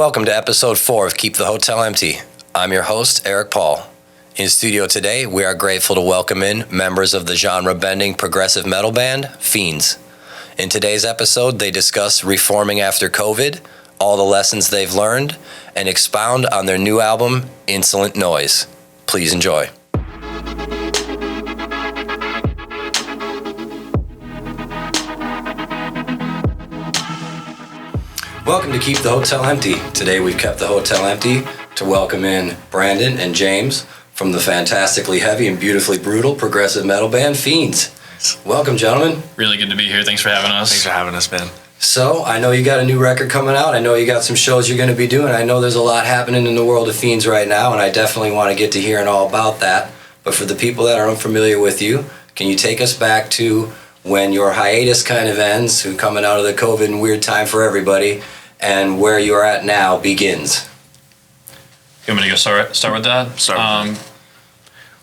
Welcome to episode 4 of Keep the Hotel Empty. I'm your host, Eric Paul. In studio today, we are grateful to welcome in members of the genre-bending progressive metal band, Fiends. In today's episode, they discuss reforming after COVID, all the lessons they've learned, and expound on their new album, Insolent Noise. Please enjoy. Welcome to Keep the Hotel Empty. Today we've kept the hotel empty to welcome in Brandon and James from the fantastically heavy and beautifully brutal progressive metal band, Fiends. Welcome, gentlemen. Really good to be here. Thanks for having us. Thanks for having us, man. So, I know you got a new record coming out. I know you got some shows you're going to be doing. I know there's a lot happening in the world of Fiends right now, and I definitely want to get to hearing all about that. But for the people that are unfamiliar with you, can you take us back to when your hiatus kind of ends, coming out of the COVID and weird time for everybody, and where you're at now begins? You want me to go start with that?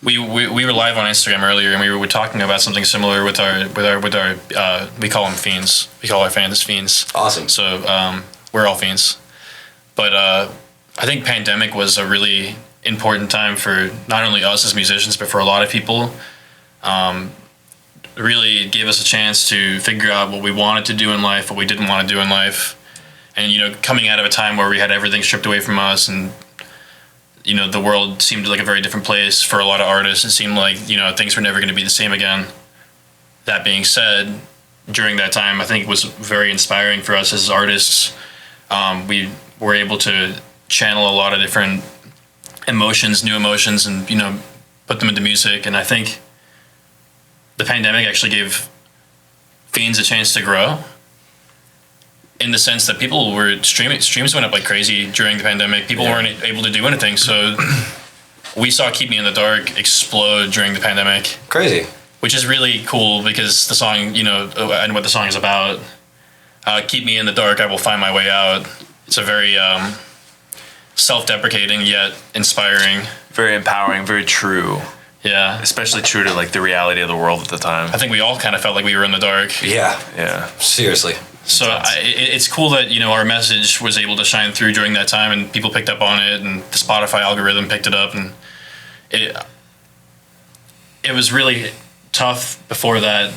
We were live on Instagram earlier, and we were talking about something similar with our we call them Fiends. We call our fans Fiends. Awesome. So we're all Fiends. But I think pandemic was a really important time for not only us as musicians, but for a lot of people. Really gave us a chance to figure out what we wanted to do in life, what we didn't want to do in life. And, you know, coming out of a time where we had everything stripped away from us and, you know, the world seemed like a very different place for a lot of artists. It seemed like, you know, things were never going to be the same again. That being said, during that time, I think it was very inspiring for us as artists. We were able to channel a lot of different emotions, new emotions, and, you know, put them into music. And I think the pandemic actually gave Fiends a chance to grow, in the sense that people were streams went up like crazy during the pandemic. People weren't able to do anything, so we saw Keep Me in the Dark explode during the pandemic. Crazy. Which is really cool because the song, you know, and what the song is about. Keep me in the dark, I will find my way out. It's a very self-deprecating yet inspiring. Very empowering, very true. Yeah. Especially true to like the reality of the world at the time. I think we all kind of felt like we were in the dark. Yeah. Yeah. Seriously. So it's cool that, you know, our message was able to shine through during that time, and people picked up on it, and the Spotify algorithm picked it up, and it was really tough before that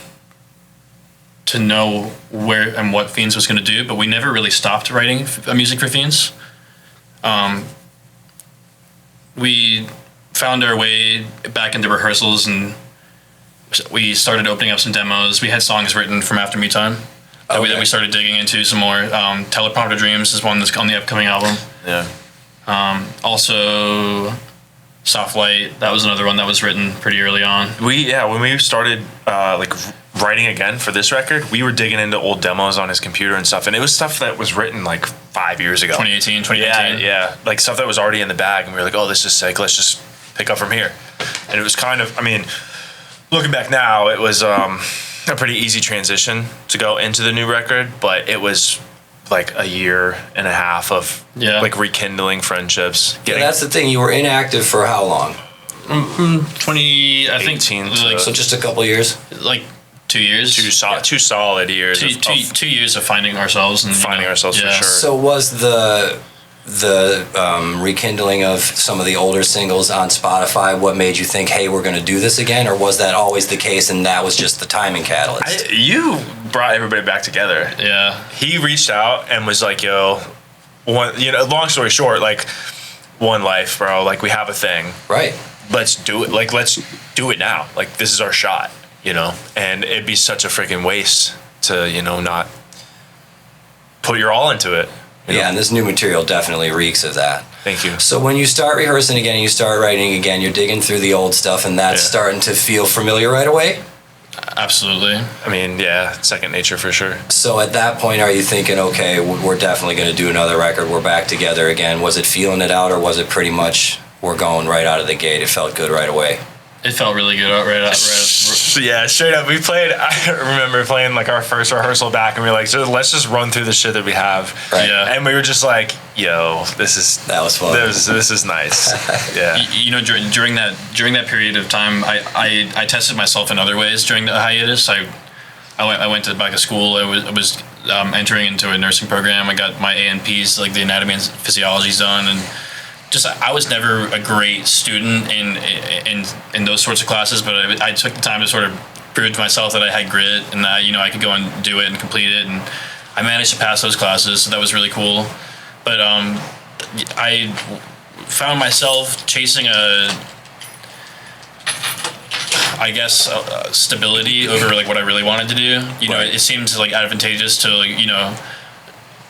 to know where and what Fiends was going to do, but we never really stopped writing music for Fiends. We found our way back into rehearsals, and we started opening up some demos. We had songs written from After Me Time. That we started digging into some more. Teleprompter Dreams is one that's on the upcoming album. Yeah. Also, Soft Light, that was another one that was written pretty early on. When we started writing again for this record, we were digging into old demos on his computer and stuff, and it was stuff that was written like 5 years ago. 2018. Yeah. Like stuff that was already in the bag, and we were like, oh, this is sick, let's just pick up from here. And it was kind of, I mean, looking back now, it was a pretty easy transition to go into the new record, but it was like a year and a half of like rekindling friendships. Yeah, that's the thing. You were inactive for how long? 20, I think, 18, like, so just a couple years? Like 2 years. Two solid years. 2 years of finding ourselves and finding ourselves for sure. So was the rekindling of some of the older singles on Spotify what made you think, hey, we're going to do this again, or was that always the case and that was just the timing catalyst? You brought everybody back together. Yeah. He reached out and was like, yo, long story short, like, one life, bro, like, we have a thing. Right. Let's do it. Like, let's do it now. Like, this is our shot, you know? And it'd be such a freaking waste to, you know, not put your all into it. Yeah, and this new material definitely reeks of that. Thank you. So when you start rehearsing again and you start writing again, you're digging through the old stuff, and that's starting to feel familiar right away? Absolutely. I mean, yeah, second nature for sure. So at that point, are you thinking, okay, we're definitely going to do another record, we're back together again? Was it feeling it out, or was it pretty much we're going right out of the gate, it felt good right away? It felt really good right out. Yeah, straight up. I remember playing like our first rehearsal back, and we were like, so let's just run through the shit that we have. Right. Yeah. And we were just like, yo, that was fun. This is nice. Yeah. You know, during that period of time, I tested myself in other ways during the hiatus. I I went back to school. I was entering into a nursing program. I got my A&Ps, like the anatomy and physiology done, and just I was never a great student in those sorts of classes, but I took the time to sort of prove to myself that I had grit and that I could go and do it and complete it, and I managed to pass those classes, so that was really cool. But I found myself chasing stability over like what I really wanted to do. Right. It seems like advantageous to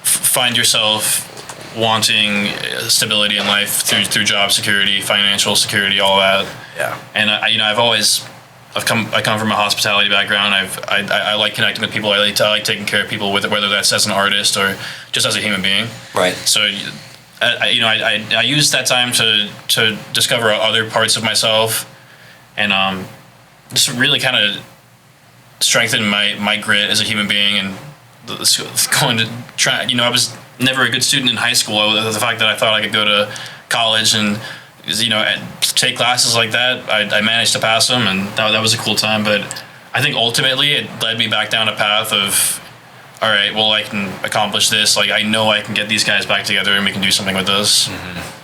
find yourself wanting stability in life through job security, financial security, all that. Yeah. And I come from a hospitality background. I like connecting with people. I like taking care of people, whether that's as an artist or just as a human being. Right. So, I used that time to discover other parts of myself, and just really kind of strengthen my grit as a human being, and going to try. I was never a good student in high school. The fact that I thought I could go to college and take classes like that, I managed to pass them, and that was a cool time. But I think ultimately it led me back down a path of, all right, well, I can accomplish this. Like, I know I can get these guys back together and we can do something with this. Mm-hmm.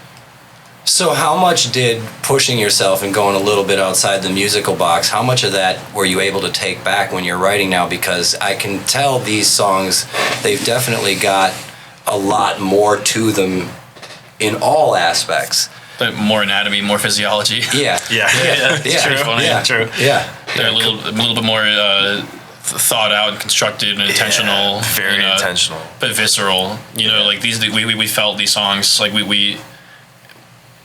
So how much did pushing yourself and going a little bit outside the musical box, how much of that were you able to take back when you're writing now? Because I can tell these songs, they've definitely got a lot more to them in all aspects. But more anatomy, more physiology. Yeah. It's true. Funny. Yeah. True. Yeah. They're a little bit more thought out and constructed and intentional. Very intentional. But visceral. Like these, we felt these songs. Like we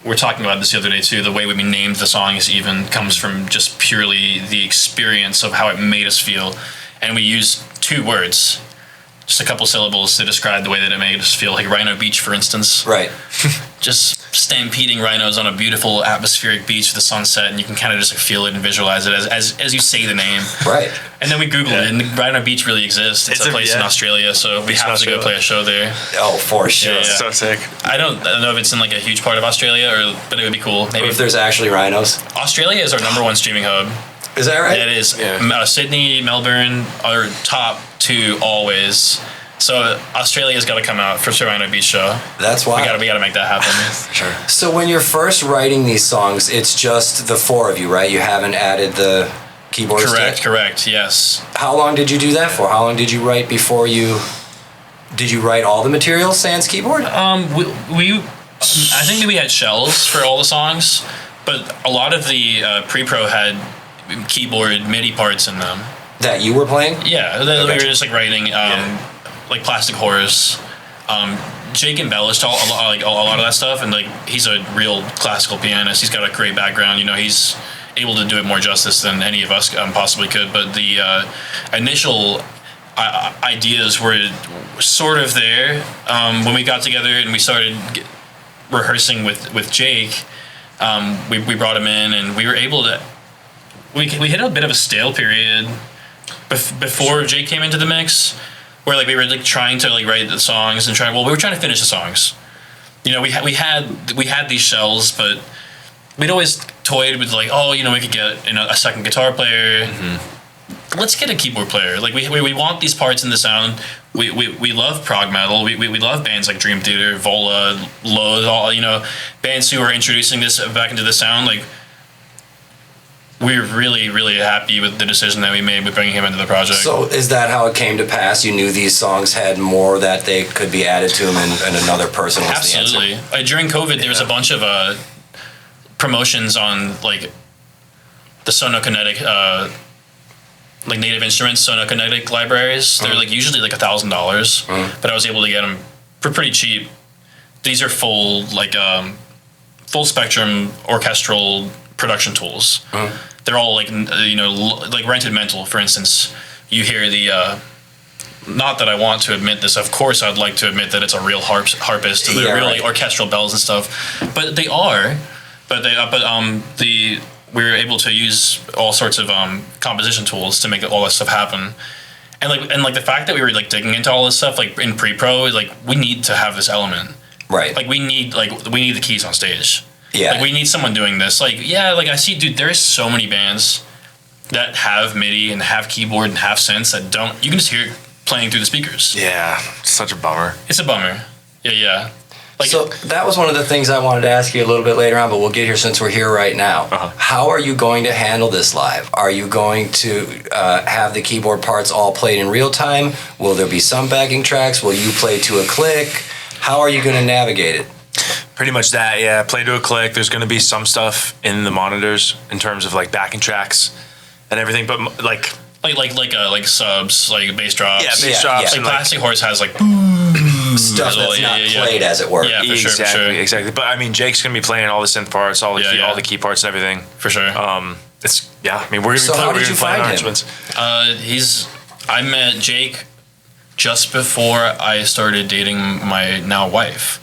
were talking about this the other day too. The way we named the songs even comes from just purely the experience of how it made us feel, and we use 2 words, just a couple syllables to describe the way that it made us feel. Like Rhino Beach, for instance. Right. Just stampeding rhinos on a beautiful atmospheric beach with the sunset, and you can kind of just feel it and visualize it as you say the name. Right. And then we Googled it, and Rhino Beach really exists. It's a place in Australia, so we have to go play a show there. Oh, for sure. Yeah. So sick. I don't know if it's in like a huge part of Australia, but it would be cool. Maybe Or if there's actually rhinos. Australia is our number 1 streaming hub. Is that right? Yeah, it is. Yeah. Sydney, Melbourne are top 2 always. So Australia's got to come out for the Rhino Beach show. That's why we got to make that happen. Sure. So when you're first writing these songs, it's just the 4 of you, right? You haven't added the keyboardist yet? Correct. Yes. How long did you do that for? How long did you write before you? Did you write all the material sans keyboard? I think we had shells for all the songs, but a lot of the pre-pro had keyboard MIDI parts in them. That you were playing? Yeah, we were just like writing like Plastic Horse. Jake embellished a lot of that stuff, and like he's a real classical pianist. He's got a great background. He's able to do it more justice than any of us possibly could. But the initial ideas were sort of there when we got together and we started rehearsing with Jake. We brought him in, and we were able to. We hit a bit of a stale period before Jake came into the mix, where like we were like trying to like write the songs and we were trying to finish the songs. We had these shells, but we'd always toyed with like, we could get a second guitar player. Mm-hmm. Let's get a keyboard player. Like we want these parts in the sound. We love prog metal. We love bands like Dream Theater, Vola, Loathe, all bands who are introducing this back into the sound. Like we're really, really happy with the decision that we made with bringing him into the project. So is that how it came to pass? You knew these songs had more that they could be added to them, and another person was Absolutely. the answer? During COVID, there was a bunch of promotions on like the Sonokinetic, like Native Instruments Sonokinetic libraries. They're like usually like $1,000, but I was able to get them for pretty cheap. These are full spectrum orchestral production tools. They're all like like Rented Mental, for instance. You hear the not that I want to admit this, of course I'd like to admit that it's a real harpist and they're really orchestral bells and stuff, but they are. We were able to use all sorts of composition tools to make all that stuff happen. And the fact that we were like digging into all this stuff like in pre-pro, like we need to have this element. Right. Like we need the keys on stage. Yeah. Like we need someone doing this. Like I see, dude, there's so many bands that have MIDI and have keyboard and have synths that don't. You can just hear it playing through the speakers. Yeah, such a bummer. It's a bummer. Yeah. Like, so that was one of the things I wanted to ask you a little bit later on, but we'll get here since we're here right now. How are you going to handle this live? Are you going to have the keyboard parts all played in real time? Will there be some backing tracks? Will you play to a click? How are you going to navigate it? Pretty much that, yeah. Play to a click. There's going to be some stuff in the monitors in terms of like backing tracks and everything, but like subs, like bass drops. Yeah, bass drops. Like Plastic Horse has like stuff that's not played, as it were. Yeah, for sure. Exactly. But I mean, Jake's gonna be playing all the synth parts, all the key parts, and everything. For sure. I mean, we're gonna be how did you find him? arrangements. I met Jake just before I started dating my now wife.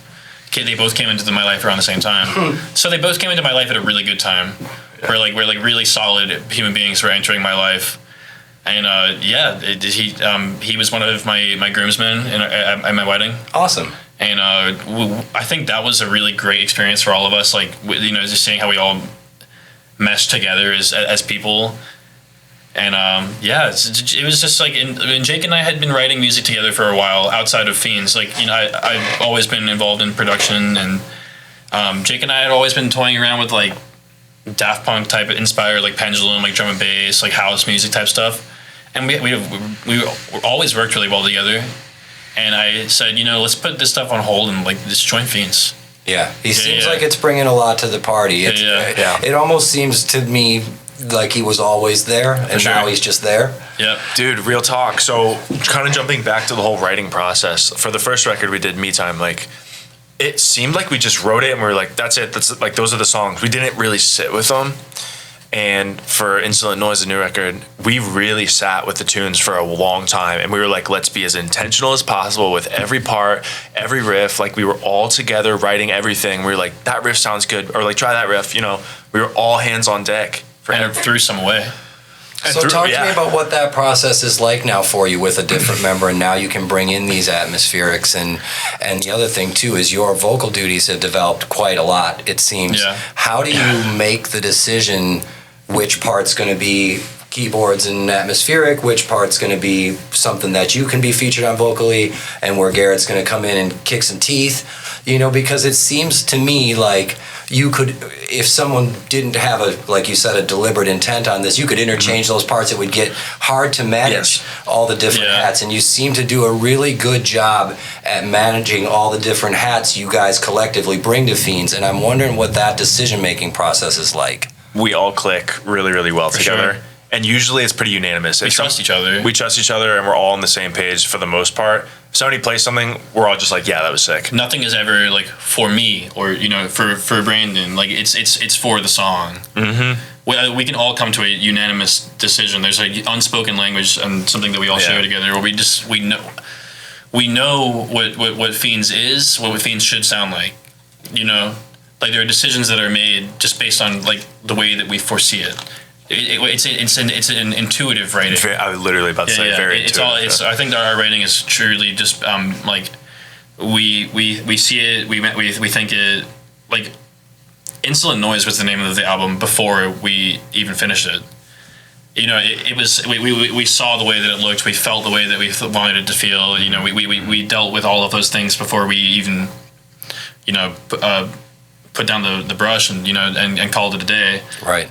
They both came into my life around the same time. So they both came into my life at a really good time. We're really solid human beings were entering my life. And he was one of my groomsmen at my wedding. Awesome. And I think that was a really great experience for all of us. Like, just seeing how we all mesh together as people. And it was just like, and Jake and I had been writing music together for a while outside of Fiends. Like, I've always been involved in production, and Jake and I had always been toying around with like Daft Punk type inspired, like pendulum, like drum and bass, like house music type stuff. And we always worked really well together. And I said, let's put this stuff on hold and like just join Fiends. Yeah, he seems like it's bringing a lot to the party. It almost seems to me like he was always there, and now he's just there. Yeah, dude, real talk. So, kind of jumping back to the whole writing process. For the first record we did, Me Time, like it seemed like we just wrote it and we were like, that's it. That's like those are the songs. We didn't really sit with them. And for Insolent Noise, the new record, we really sat with the tunes for a long time. And we were like, let's be as intentional as possible with every part, every riff. Like, we were all together writing everything. We were like, that riff sounds good. Or like, try that riff. We were all hands on deck. And threw some away. So talk to me about what that process is like now for you with a different member, and now you can bring in these atmospherics. And the other thing, too, is your vocal duties have developed quite a lot, it seems. Yeah. How do you make the decision which part's going to be keyboards and atmospheric, which part's going to be something that you can be featured on vocally, and where Garrett's going to come in and kick some teeth? Because it seems to me like you could, if someone didn't have like you said, a deliberate intent on this, you could interchange those parts. It would get hard to manage all the different hats, and you seem to do a really good job at managing all the different hats you guys collectively bring to Fiends, and I'm wondering what that decision-making process is like. We all click really, really well together. Sure. And usually it's pretty unanimous. We trust each other. We trust each other, and we're all on the same page for the most part. If somebody plays something, we're all just like, yeah, that was sick. Nothing is ever like for me or for Brandon. Like it's for the song. Mm-hmm. We can all come to a unanimous decision. There's an unspoken language and something that we all share together, where we know what Fiends is, what Fiends should sound like. Like there are decisions that are made just based on like the way that we foresee it. It's an intuitive writing. I was literally about to say very intuitive. I think our writing is truly just like we see it, we think it. Like Insolent Noise was the name of the album before we even finished it. It was we saw the way that it looked, we felt the way that we wanted it to feel. We dealt with all of those things before we even put down the brush and called it a day. Right.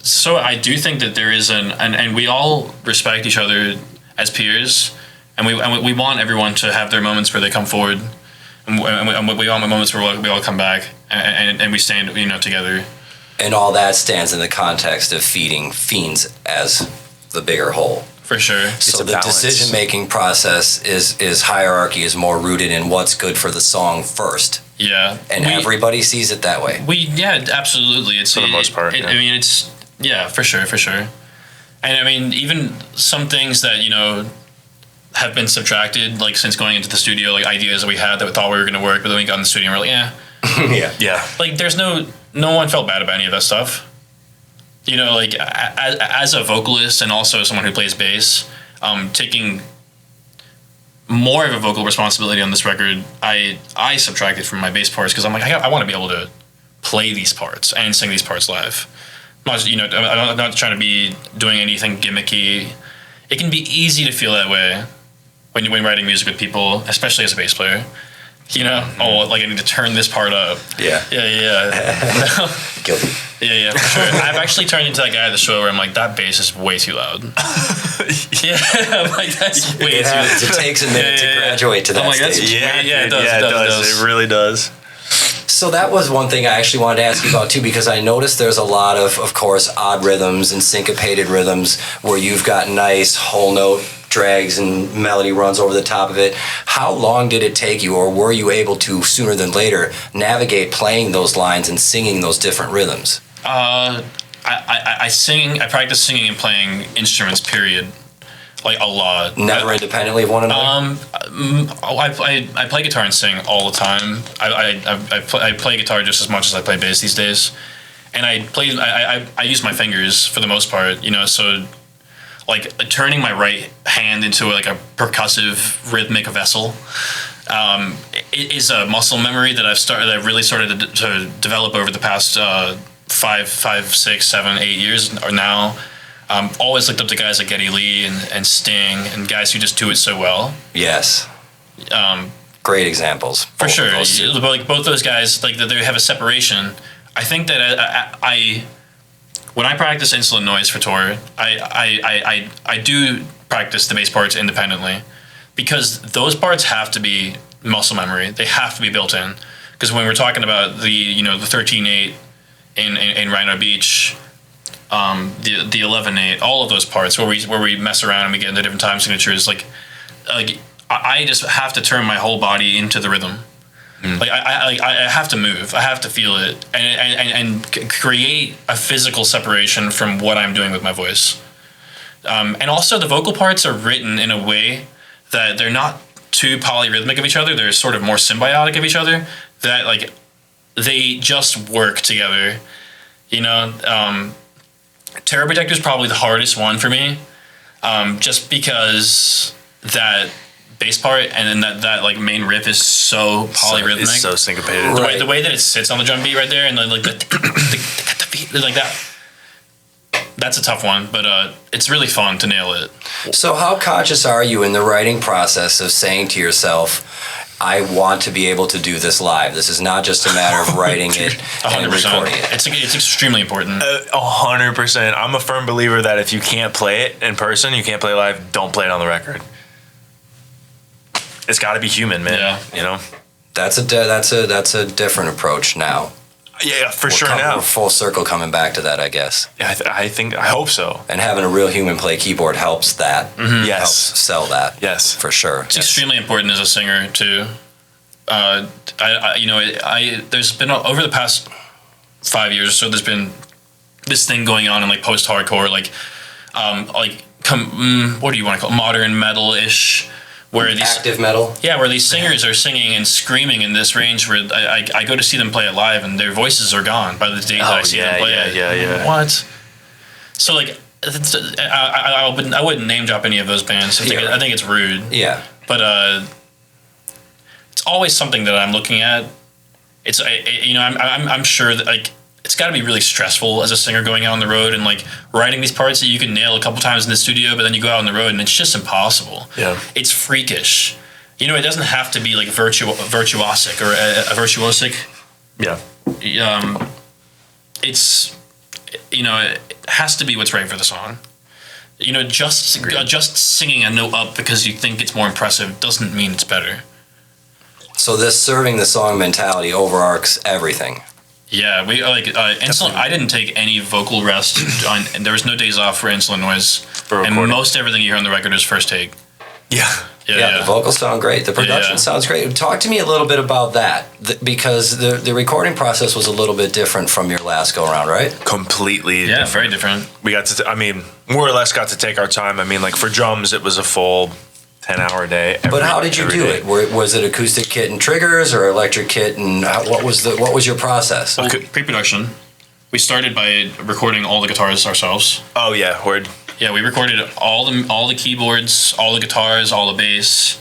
So I do think that there is and we all respect each other as peers, and we want everyone to have their moments where they come forward, and we want moments where we all come back and we stand together. And all that stands in the context of feeding Fiends as the bigger whole. For sure. So the decision-making process is hierarchy is more rooted in what's good for the song first. Yeah. And everybody sees it that way. Absolutely. It's for the most part. I mean, it's for sure. And I mean, even some things that have been subtracted, like since going into the studio, like ideas that we had that we thought we were going to work, but then we got in the studio and we're like, yeah. Like there's no one felt bad about any of that stuff. Like as a vocalist and also someone who plays bass, taking more of a vocal responsibility on this record, I subtracted from my bass parts because I'm like, I want to be able to play these parts and sing these parts live. I'm not trying to be doing anything gimmicky. It can be easy to feel that way when you're writing music with people, especially as a bass player. I need to turn this part up. Yeah. Yeah. Guilty. Yeah, for sure. I've actually turned into that guy at the show where I'm like, that bass is way too loud. Yeah, I'm like, that's way too loud. It takes a minute to graduate to that stage. It does. It really does. So that was one thing I actually wanted to ask you about too, because I noticed there's a lot of course, odd rhythms and syncopated rhythms where you've got nice whole note drags and melody runs over the top of it. How long did it take you, or were you able to, sooner than later, navigate playing those lines and singing those different rhythms? I practice singing and playing instruments, period. Like, a lot. Never independently of one another? I play guitar and sing all the time. I play guitar just as much as I play bass these days. And I use my fingers for the most part, so like turning my right hand into like a percussive rhythmic vessel it is a muscle memory that I've really started to develop over the past 5, 6, 7, 8 years or now. Always looked up to guys like Geddy Lee and Sting and guys who just do it so well. Yes. Great examples. For sure. Like both those guys, like they have a separation. I think that when I practice Insolent Noise for tour, I do practice the bass parts independently because those parts have to be muscle memory. They have to be built in. Because when we're talking about the 13/8 in Rhino Beach, the 11/8, all of those parts where we mess around and we get into different time signatures, like I just have to turn my whole body into the rhythm. Like I have to move. I have to feel it and create a physical separation from what I'm doing with my voice. And also the vocal parts are written in a way that they're not too polyrhythmic of each other. They're sort of more symbiotic of each other. That like they just work together. Terror Protector is probably the hardest one for me, just because that bass part and then that like main riff is so polyrhythmic. It's so syncopated. Right. The way that it sits on the drum beat right there and then like the beat like that. That's a tough one, but it's really fun to nail it. So how conscious are you in the writing process of saying to yourself, I want to be able to do this live. This is not just a matter of writing it and 100%. recording it. It's extremely important. 100%. I'm a firm believer that if you can't play it in person, you can't play it live, don't play it on the record. It's got to be human, man. Yeah. That's a different approach now. Yeah, for sure now. We're full circle coming back to that, I guess. Yeah, I hope so. And having a real human play keyboard helps that. Mm-hmm. Yes. Helps sell that. Yes. For sure. It's extremely important as a singer too. There's been over the past 5 years or so, there's been this thing going on in like post-hardcore, what do you want to call it? Modern metal-ish. Where these active metal? Yeah, where these singers are singing and screaming in this range where I go to see them play it live and their voices are gone by the days I see them play it. Yeah. What? So like, I wouldn't name drop any of those bands. I think it's rude. Yeah. But it's always something that I'm looking at. It's I'm sure that like it's got to be really stressful as a singer going out on the road and like writing these parts that you can nail a couple times in the studio, but then you go out on the road and it's just impossible. Yeah, it's freakish. It doesn't have to be like virtuosic or a virtuosic. Yeah. It's it has to be what's right for the song. Just singing a note up because you think it's more impressive doesn't mean it's better. So this serving the song mentality overarches everything. Yeah, we Insolent. I didn't take any vocal rest. And there was no days off for Insolent Noise, and most everything you hear on the record is first take. Yeah. The vocals sound great. The production sounds great. Talk to me a little bit about that, because the recording process was a little bit different from your last go around, right? Completely. Yeah, very different. We got to. More or less got to take our time. Like for drums, it was a full 10-hour day. But how did you do it? Was it acoustic kit and triggers or electric kit, and what was your process? Well, pre-production. We started by recording all the guitars ourselves. Oh yeah, word. Yeah, we recorded all the keyboards, all the guitars, all the bass,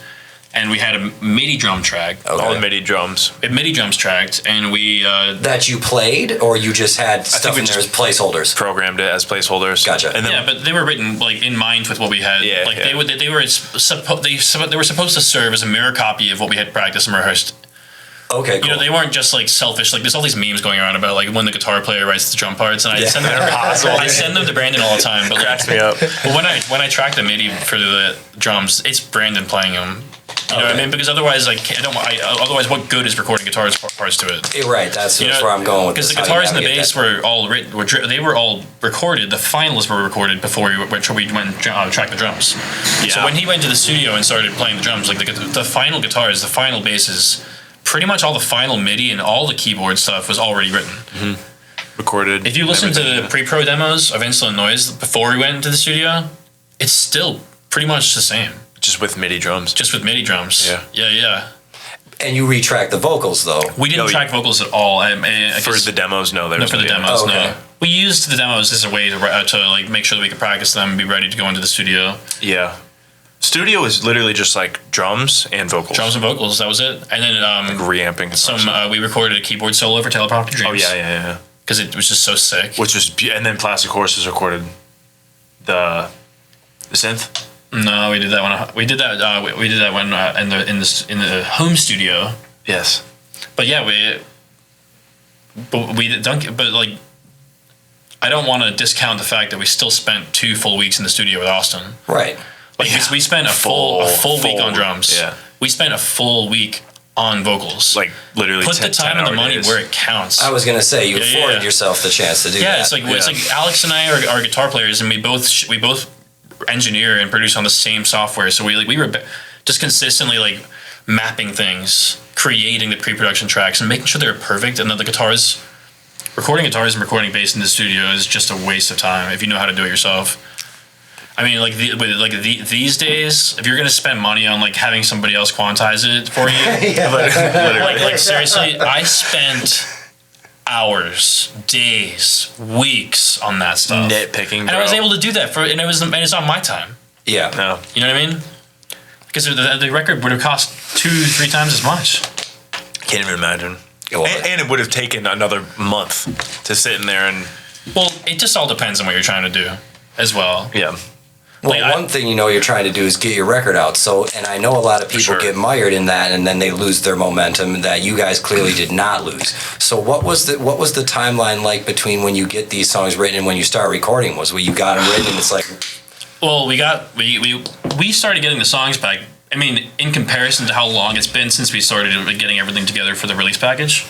and we had a MIDI drum track. Okay. All the MIDI drums. A MIDI drums tracked, and we That you played, or you just had stuff in there as placeholders? Programmed it as placeholders. Gotcha. And then, yeah, but they were written like in mind with what we had. Yeah, like yeah. they were supposed to serve as a mirror copy of what we had practiced and rehearsed. Okay, cool. You know, they weren't just like selfish. Like there's all these memes going around about like when the guitar player writes the drum parts, and I send them. I send them to Brandon all the time. But cracks me up. But when I track the MIDI for the drums, it's Brandon playing them. You know what I mean? Because otherwise, otherwise, what good is recording guitars parts to it? You're right. That's You know, where I'm going with because this. the How do you guitars and the navigate bass that? were all written. They were all recorded. The finals were recorded before we went track the drums. Yeah. So when he went to the studio and started playing the drums, like the final guitars, the final basses, pretty much all the final MIDI and all the keyboard stuff was already written. recorded. If you listen to the pre-pro demos of Insolent Noise before we went into the studio, it's still pretty much the same, Just with MIDI drums. just with MIDI drums. Yeah. Yeah. And you retract the vocals, though. We didn't No, track vocals at all. I For guess- the demos, no. There No, was for the no demos, Oh, okay. no. We used the demos as a way to like make sure that we could practice them and be ready to go into the studio. Yeah. Studio is literally just like drums and vocals. Drums and vocals, that was it. And then Reamping. we recorded a keyboard solo for Teleprompter Dreams. Oh, yeah. Because it was just so sick. Which was, and then Plastic Horses recorded the synth. No, we did that one. We did that. We did that one in the home studio. Yes. But yeah, we don't. But like, I don't want to discount the fact that we still spent 2 full weeks in the studio with Austin. Right. Like Yeah. we spent a full week on drums. Yeah. We spent a full week on vocals. Like literally put the time and the 10-hour money days. where it counts. I was going to say, you Yeah, afforded yeah. yourself the chance to do Yeah, that. it's like Alex and I are guitar players, and we both engineer and produce on the same software. So we were just consistently like mapping things, creating the pre-production tracks, and making sure they're perfect. And then recording guitars and recording bass in the studio is just a waste of time if you know how to do it yourself. I mean, these days, if you're gonna spend money on like having somebody else quantize it for you, like seriously, I spent hours, days, weeks on that stuff. Nitpicking, and I was able to do that and it's on my time. Yeah. No. You know what I mean? Because the record would have cost 2-3 times as much. Can't even imagine. Well, And it would have taken another month to sit in there and Well, it just all depends on what you're trying to do, as well. yeah. Well, Like, one thing you're trying to do is get your record out. So, and I know a lot of people Sure. get mired in that, and then they lose their momentum that you guys clearly did not lose. So, what was the timeline like between when you get these songs written and when you start recording? Was when you got them written, and it's like, Well, we started getting the songs back. I mean, in comparison to how long it's been since we started getting everything together for the release package,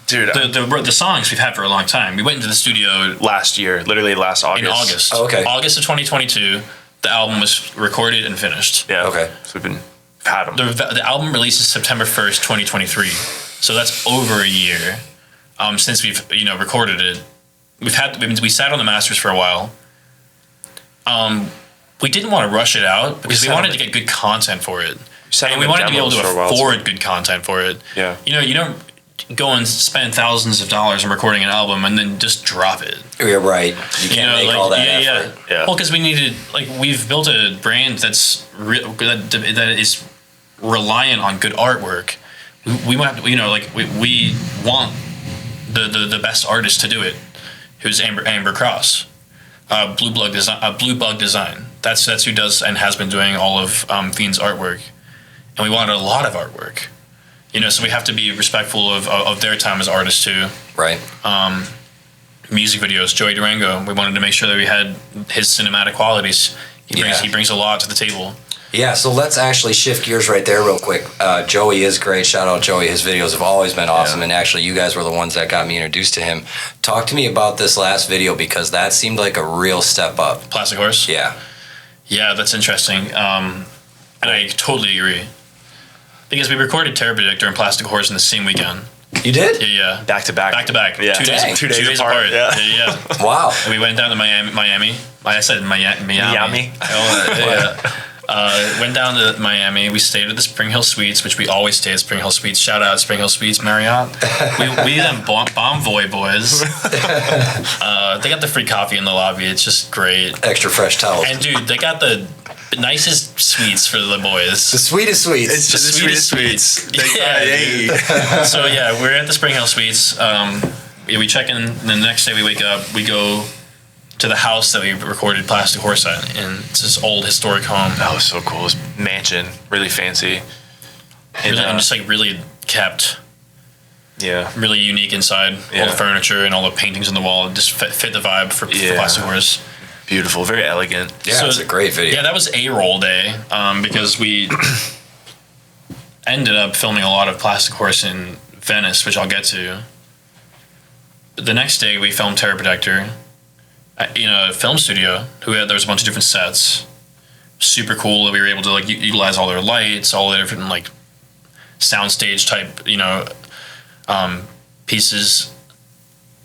Dude, the songs we've had for a long time. We went into the studio last year, literally last August. in August. Oh, okay. August of 2022, the album was recorded and finished. Yeah. Okay. So we've had them. The album releases September 1st, 2023. So that's over a year since we've recorded it. We sat on the masters for a while. We didn't want to rush it out because we wanted to get good content for it. And we wanted to be able to afford good content for it. Yeah. You don't go and spend thousands of dollars on recording an album and then just drop it. you're right. You can't make all that effort. Yeah. Well, because we've built a brand that is reliant on good artwork. We want we want the best artist to do it. Who's Amber Cross, Blue Bug Design. That's who does and has been doing all of Fiends artwork, and we wanted a lot of artwork. So we have to be respectful of their time as artists too. Right. Music videos, Joey Durango. We wanted to make sure that we had his cinematic qualities. He brings a lot to the table. Yeah, so let's actually shift gears right there real quick. Joey is great. Shout out Joey. His videos have always been awesome, Yeah. and actually you guys were the ones that got me introduced to him. Talk to me about this last video because that seemed like a real step up. Plastic Horse. Yeah. Yeah, that's interesting. And I totally agree. Because we recorded Terror Predictor and Plastic Horse in the same weekend. You did? Yeah. Back to back. Back to back. Yeah. 2 days. Dang. 2 days apart. Yeah. Wow. And we went down to Miami. I said Miami. Miami. Went down to Miami. We stayed at the Spring Hill Suites, which we always stay at Spring Hill Suites. Shout out Spring Hill Suites, Marriott. we then Bomboy boys. They got the free coffee in the lobby. It's just great. Extra fresh towels. And dude, they got the nicest sweets for the boys. The sweetest sweets. It's just the sweetest sweets. Yeah. So yeah, we're at the Spring Hill Suites. We check in. And the next day we wake up. We go to the house that we recorded Plastic Horse at, and it's this old historic home. That was so cool. This mansion, really fancy, and just like really kept. Yeah. Really unique inside. All the furniture and all the paintings on the wall just fit the vibe for Plastic Horse. Beautiful, very elegant. Yeah, so, it's a great video. Yeah, that was A-roll day because we ended up filming a lot of Plastic Horse in Venice, which I'll get to. But the next day, we filmed Terror Protector in a film studio. There was a bunch of different sets. Super cool that we were able to like utilize all their lights, all the different like soundstage type, pieces.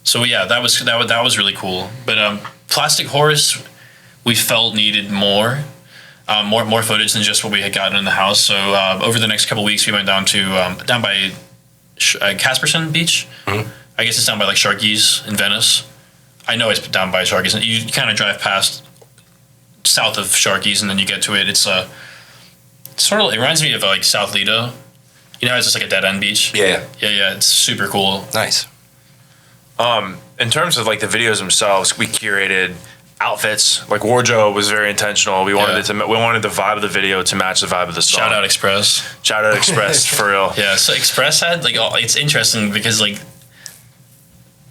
So yeah, that was really cool. But Plastic Horse, we felt needed more footage than just what we had gotten in the house. So over the next couple of weeks, we went down by Caspersen Beach. Mm-hmm. I guess it's down by like Sharky's in Venice. I know it's down by Sharky's, and you kind of drive past south of Sharky's, and then you get to it. It's it reminds me of like South Lido. You know, it's just like a dead end beach. Yeah. It's super cool. Nice. In terms of like the videos themselves, we curated outfits. Like wardrobe was very intentional. We wanted we wanted the vibe of the video to match the vibe of the song. Shout out Express for real. Yeah. So Express had like it's interesting because like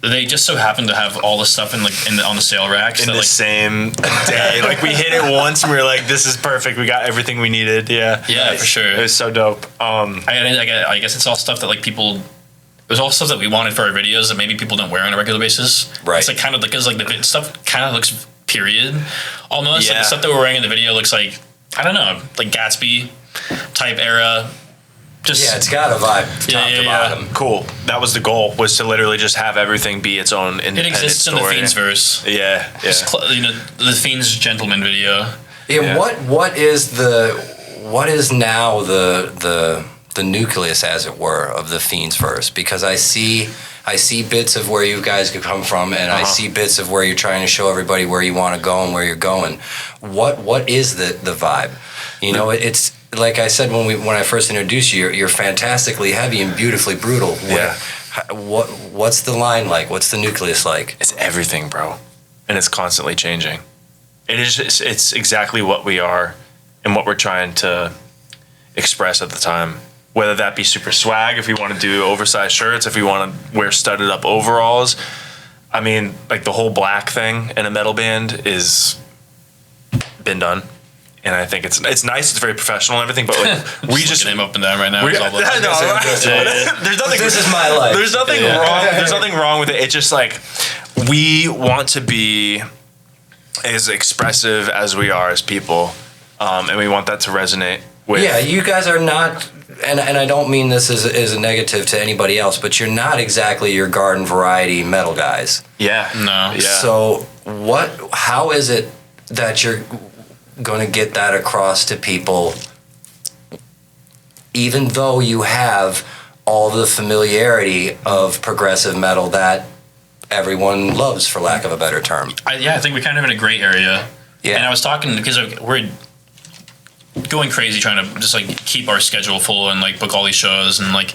they just so happened to have all the stuff on the sale racks in the same day. Like we hit it once and we were like, this is perfect. We got everything we needed. Yeah. Yeah, for sure. It was so dope. I guess it's all stuff that like people. It was all stuff that we wanted for our videos that maybe people don't wear on a regular basis. Right. It's like kind of because like the stuff kind of looks period. Almost like the stuff that we're wearing in the video looks like I don't know, like Gatsby type era. It's got a vibe top to bottom. Cool. That was the goal, was to literally just have everything be its own independent It exists story. in the Fiends verse. Yeah. The Fiends Gentleman video. Yeah. What is now the nucleus, as it were, of the Fiends verse? Because I see bits of where you guys could come from, and I see bits of where you're trying to show everybody where you want to go and where you're going. What is the vibe? It's like I said when I first introduced you, you're fantastically heavy and beautifully brutal. Yeah. What's the line like? What's the nucleus like? It's everything, bro, and it's constantly changing. It's exactly what we are and what we're trying to express at the time. Whether that be super swag, if we want to do oversized shirts, if we want to wear studded up overalls. I mean, like the whole black thing in a metal band is been done. And I think it's nice, it's very professional and everything, but like we just name up and down right now. There's nothing. This is my life. There's nothing wrong. There's nothing wrong with it. It's just like we want to be as expressive as we are as people, and we want that to resonate with. Yeah, you guys are not, and I don't mean this as a negative to anybody else, but you're not exactly your garden variety metal guys. Yeah. No. Yeah. So how is it that you're going to get that across to people, even though you have all the familiarity of progressive metal that everyone loves, for lack of a better term? I think we're kind of in a gray area. Yeah. And I was talking because we're going crazy trying to just like keep our schedule full and like book all these shows, and like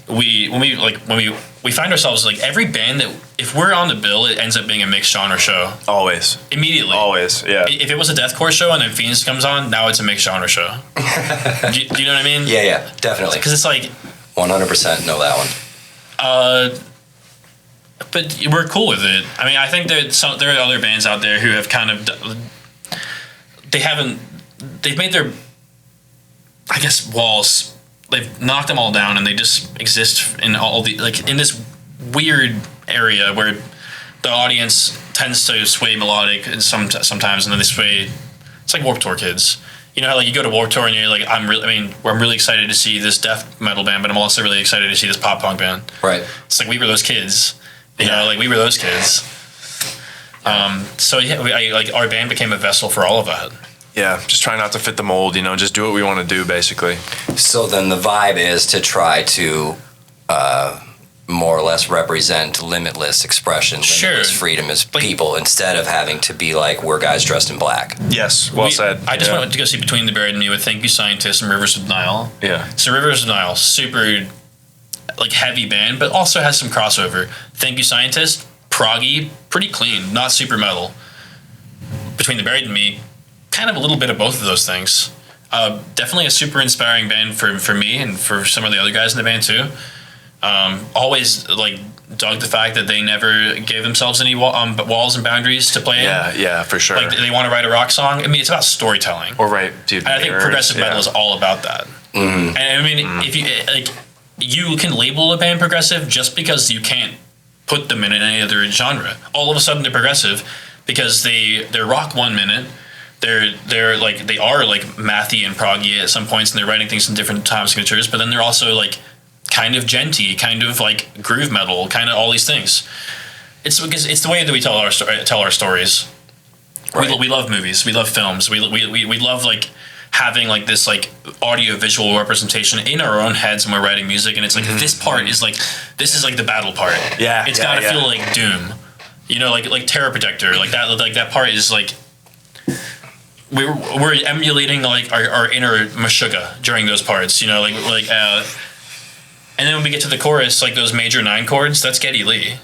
when we find ourselves like every band that if we're on the bill, it ends up being a mixed genre show. Always. Immediately. Always. Yeah. If it was a deathcore show and then Fiends comes on, now it's a mixed genre show. do you know what I mean? Yeah, definitely. Because it's like 100% know that one. But we're cool with it. I mean, I think that there are other bands out there who have kind of they've made their, I guess, walls. They've knocked them all down, and they just exist in all the like in this weird area where the audience tends to sway melodic sometimes, and then they sway. It's like Warped Tour kids. You know how like you go to Warped Tour and you're like, I'm really excited to see this death metal band, but I'm also really excited to see this pop punk band. Right. It's like we were those kids. You know, like we were those kids. So yeah, our band became a vessel for all of that. Yeah, just try not to fit the mold, just do what we want to do, basically. So then the vibe is to try to more or less represent limitless expression, limitless freedom as people, instead of having to be like, we're guys dressed in black. Yes, well said. I just went to go see Between the Buried and Me with Thank You Scientist and Rivers of Nile. Yeah. So Rivers of Nile, super like heavy band, but also has some crossover. Thank You Scientist, proggy, pretty clean, not super metal. Between the Buried and Me, kind of a little bit of both of those things. Definitely a super inspiring band for me and for some of the other guys in the band too. Always like dug the fact that they never gave themselves any walls and boundaries to play in. Yeah, for sure. Like they want to write a rock song. I mean, it's about storytelling. Or write, dude. And I think progressive metal is all about that. Mm-hmm. And I mean, if you like, you can label a band progressive just because you can't put them in any other genre. All of a sudden, they're progressive because they're rock 1 minute. They're like they are like mathy and proggy at some points, and they're writing things in different time signatures. But then they're also like kind of genty, kind of like groove metal, kind of all these things. It's because it's the way that we tell our stories. Right. We love movies. We love films. We love like having like this like audio visual representation in our own heads when we're writing music, and it's like this part is like this is like the battle part. Yeah, it's gotta feel like Doom. You know, like Terror Protector, like that part is like we're emulating like our inner Meshuggah during those parts. You know, and then when we get to the chorus, like those major 9 chords, that's Geddy Lee.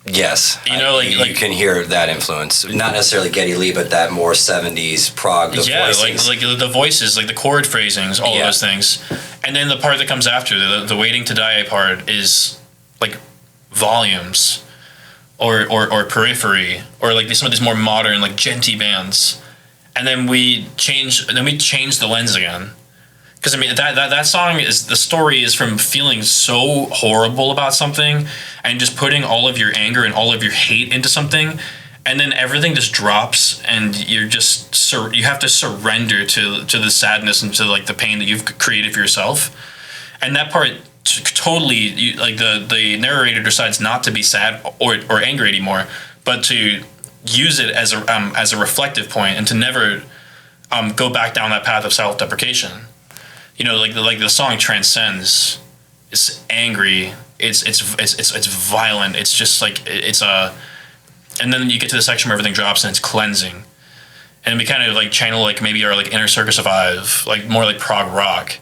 Yes, you know, you can hear that influence. Not necessarily Geddy Lee, but that more 70s prog. Voicings. like the voices, like the chord phrasings, all of those things. And then the part that comes after the Waiting to Die part is like volumes, or Periphery, or like some of these more modern like genty bands. And then we change the lens again. Because I mean that song is the story is from feeling so horrible about something and just putting all of your anger and all of your hate into something, and then everything just drops and you're just you have to surrender to the sadness and to like the pain that you've created for yourself. And that part totally like the narrator decides not to be sad or angry anymore, but to use it as a reflective point and to never go back down that path of self-deprecation. You know, like the song transcends. It's angry. It's violent. It's just like and then you get to the section where everything drops and it's cleansing, and we kind of like channel like maybe our like Inner Circus of Ive, like more like prog rock,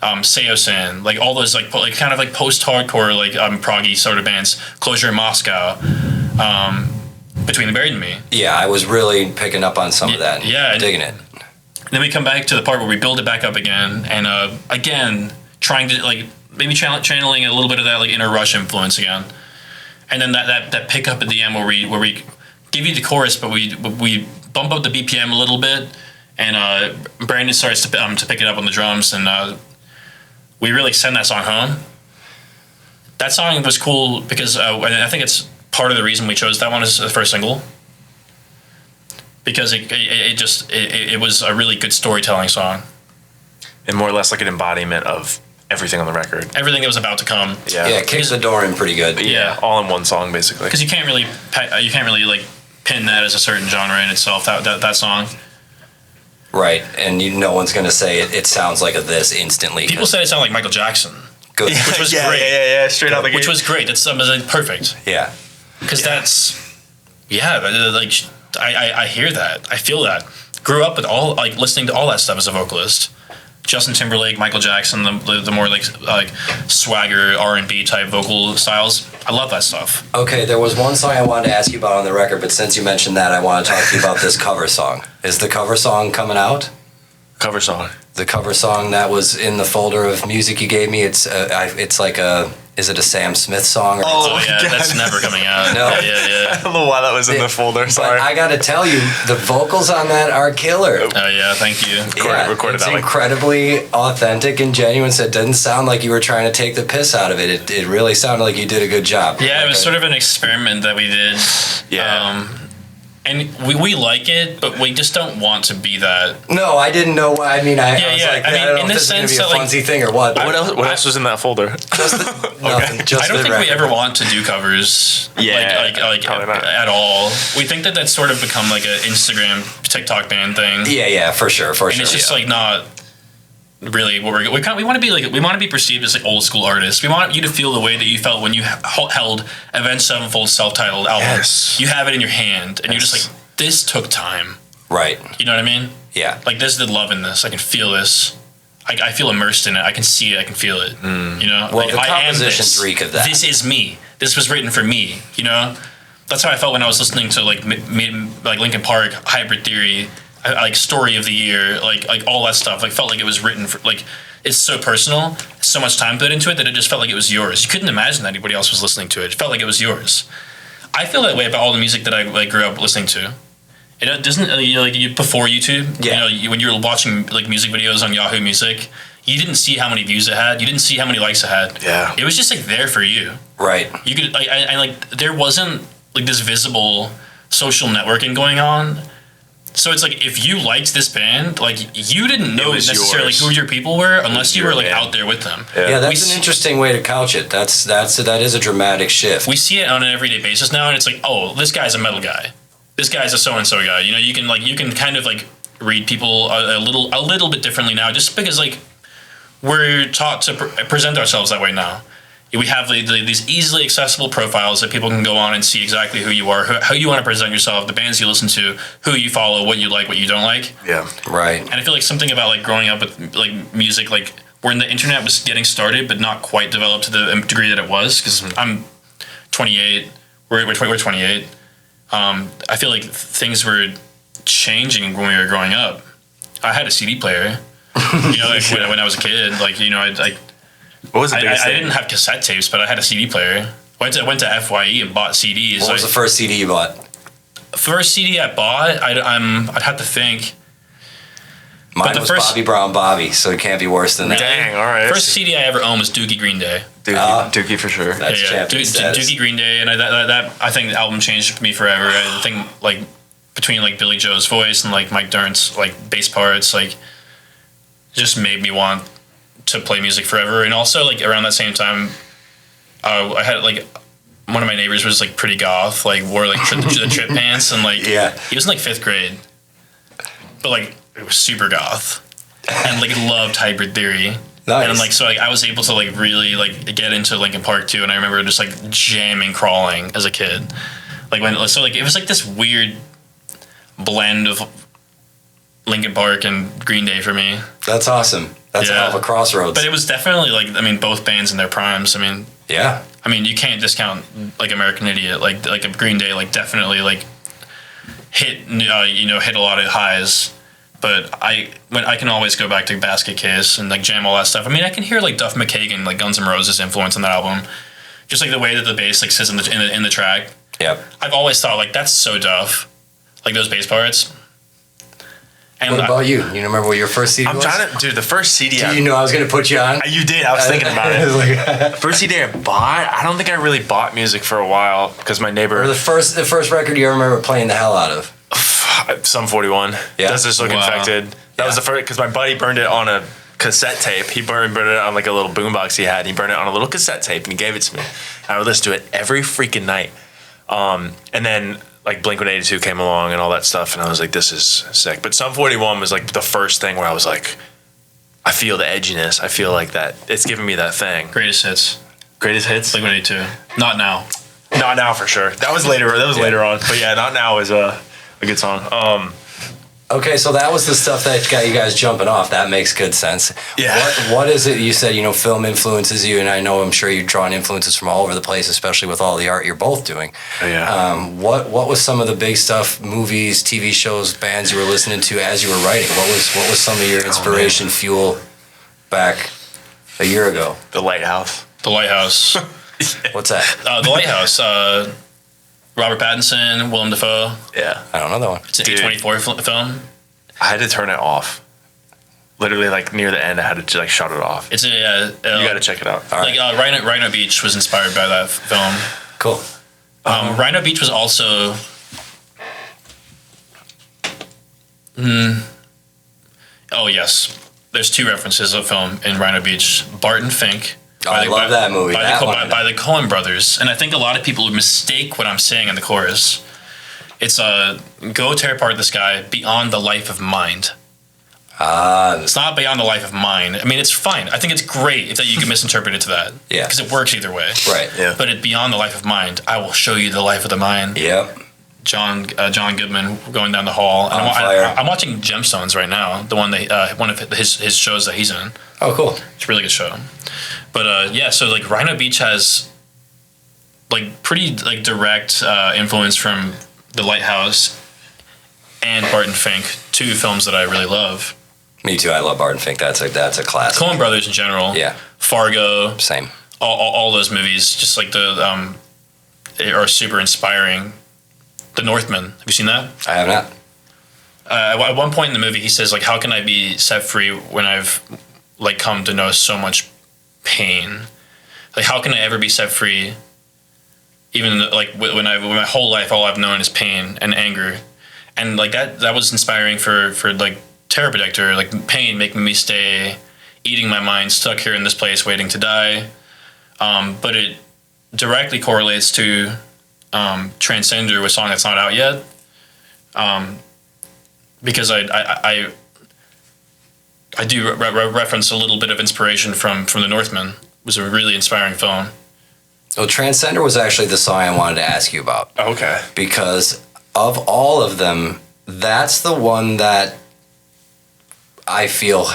Seosin, like all those like kind of like post-hardcore like proggy sort of bands, Closure in Moscow, Between the Buried and Me. Yeah, I was really picking up on some of that. Yeah, digging it. Then we come back to the part where we build it back up again, and again trying to like maybe channeling a little bit of that like Inner Rush influence again, and then that pick up at the end where we give you the chorus, but we bump up the BPM a little bit, and Brandon starts to pick it up on the drums, and we really send that song home. That song was cool because and I think it's part of the reason we chose that one as the first single. Because it was a really good storytelling song. And more or less like an embodiment of everything on the record. Everything that was about to come. Yeah, it kicks the door in pretty good. Yeah, all in one song basically. Because you can't really like pin that as a certain genre in itself. That song. Right, and no one's gonna say it sounds like this instantly. People said it sounded like Michael Jackson. Good, which was great. Yeah, straight out the gate. Which was great. That's perfect. Yeah, because that's like. I hear that. I feel that. Grew up with all like listening to all that stuff as a vocalist. Justin Timberlake, Michael Jackson, the more like swagger R&B type vocal styles. I love that stuff. Okay, there was one song I wanted to ask you about on the record, but since you mentioned that, I want to talk to you about this cover song. Is the cover song coming out? Cover song. The cover song that was in the folder of music you gave me. It's like is it a Sam Smith song? Or yeah, that's never coming out. No. Yeah. I don't know why that was in the folder. Sorry. But I got to tell you, the vocals on that are killer. Oh yeah, thank you. Recorded it's that incredibly authentic and genuine. So it didn't sound like you were trying to take the piss out of it. It really sounded like you did a good job. Yeah, it was sort of an experiment that we did. Yeah. And we like it, but we just don't want to be that. No, I didn't know why. I mean, I was like, I don't know if this is going to be a funsy thing or what. What else was in that folder? Just nothing. Just I don't think we ever want to do covers. Yeah, like at all. We think that's sort of become like an Instagram, TikTok band thing. Yeah, for sure. And it's just like not. really what we want to be perceived as like old school artists. We want you to feel the way that you felt when you held Avenged Sevenfold's self-titled album. Yes. You have it in your hand, and you're just like, this took time. Right. You know what I mean? Yeah. Like, there's the love in this. I can feel this. I feel immersed in it. I can see it. I can feel it. You know? Well, like, the compositions reek of that. This is me. This was written for me. You know? That's how I felt when I was listening to like Linkin Park, Hybrid Theory, like Story of the Year, like all that stuff. Like, felt like it was written for, like, it's so personal, so much time put into it that it just felt like it was yours. You couldn't imagine that anybody else was listening to it. It felt like it was yours. I feel that way about all the music that I like grew up listening to. It doesn't, before YouTube, when you were watching like music videos on Yahoo Music, you didn't see how many views it had. You didn't see how many likes it had. Yeah. It was just like there for you. Right. You could there wasn't like this visible social networking going on. So it's like, if you liked this band, like, you didn't know necessarily who your people were unless you were like out there with them. Yeah, that's an interesting way to couch it. That is a dramatic shift. We see it on an everyday basis now, and it's like, oh, this guy's a metal guy. This guy's a so and so guy. You know, you can kind of like read people a little bit differently now, just because like we're taught to present ourselves that way now. We have these easily accessible profiles that people can go on and see exactly who you are, how you want to present yourself, the bands you listen to, who you follow, what you like, what you don't like. Yeah. Right. And I feel like something about like growing up with like music, like when the internet was getting started, but not quite developed to the degree that it was, because I'm 28, we're 28. I feel like things were changing when we were growing up. I had a CD player, you know, like when I was a kid, like, you know, what was the biggest I thing? didn't have cassette tapes, but I had a CD player. Went to FYE and bought CDs. What was the first CD you bought? First CD I bought, I'd have to think. Mine was Bobby Brown Bobby, so it can't be worse than that. Dang, all right. First CD I ever owned was Dookie Green Day. Dookie for sure. That's champion status. Dookie Green Day, and that I think the album changed me forever. I think like between like Billy Joe's voice and like Mike Dirnt's like bass parts, like just made me want to play music forever. And also like around that same time, I had like one of my neighbors was like pretty goth, like wore like the trip pants, and like he was in like 5th grade, but like it was super goth, and like loved Hybrid Theory. Nice. And like so like I was able to like really like get into Linkin Park too, and I remember just like jamming Crawling as a kid, like it was like this weird blend of Linkin Park and Green Day for me. That's awesome. That's a hell of a crossroads. But it was definitely like, I mean, both bands in their primes. I mean, yeah. I mean, you can't discount like American Idiot, like a Green Day, like definitely like hit a lot of highs. But I can always go back to Basket Case and like jam all that stuff. I mean, I can hear like Duff McKagan, like Guns N' Roses influence on that album, just like the way that the bass like sits in the track. Yep. I've always thought like that's so Duff, like those bass parts. And what about you? You remember what your first CD was? Dude, the first CD. Do you know I was going to put you on? You did. I was thinking about it. First CD I bought. I don't think I really bought music for a while because my neighbor. Or the first record you remember playing the hell out of? Sum 41. Yeah. Does This Look Infected? That was the first, because my buddy burned it on a cassette tape. He burned it on like a little boombox he had. He burned it on a little cassette tape and he gave it to me. I would listen to it every freaking night. And then like Blink-182 came along and all that stuff, and I was like, this is sick. But Sum 41 was like the first thing where I was like, I feel the edginess. I feel like that. It's giving me that thing. Greatest Hits. Greatest Hits? Blink-182. Not Now. Not Now for sure. That was later. That was later on. But yeah, Not Now is a good song. Okay, so that was the stuff that got you guys jumping off. That makes good sense. Yeah. What is it you said, film influences you, and I know I'm sure you're drawing influences from all over the place, especially with all the art you're both doing. Oh, yeah. What was some of the big stuff, movies, TV shows, bands you were listening to as you were writing? What was some of your inspiration, fuel back a year ago? The Lighthouse. The Lighthouse. What's that? The Lighthouse. Robert Pattinson, Willem Dafoe. Yeah. I don't know that one. It's an A24 film. I had to turn it off. Literally, like near the end, I had to like shut it off. It's you got to check it out. Like Rhino Beach was inspired by that film. Cool. Rhino Beach was also. Oh yes, there's 2 references of film in Rhino Beach. Barton Fink. I love that movie. By the Coen brothers. And I think a lot of people would mistake what I'm saying in the chorus. It's go tear apart the sky beyond the life of mind. It's not beyond the life of mine. I mean, it's fine. I think it's great if that you can misinterpret it to that. Yeah. Because it works either way. Right. Yeah. But it beyond the life of mind. I will show you the life of the mind. Yep. John Goodman going down the hall. And I'm watching Gemstones right now. The one one of his shows that he's in. Oh, cool. It's a really good show. But yeah, so like Rhino Beach has like pretty like direct influence from The Lighthouse and Barton Fink, two films that I really love. Me too. I love Barton Fink. That's a classic. Coen Brothers in general. Yeah. Fargo. Same. All those movies, just like are super inspiring. The Northman. Have you seen that? I have not. At one point in the movie, he says like, "How can I be set free when I've like come to know so much pain? Like, how can I ever be set free? Even like when my whole life, all I've known is pain and anger." And like that was inspiring for like Terror Protector, like pain making me stay, eating my mind, stuck here in this place waiting to die. But it directly correlates to Transcender, a song that's not out yet. Because I do reference a little bit of inspiration from The Northman. It was a really inspiring film. Well, Transcender was actually the song I wanted to ask you about. Okay. Because of all of them, that's the one that I feel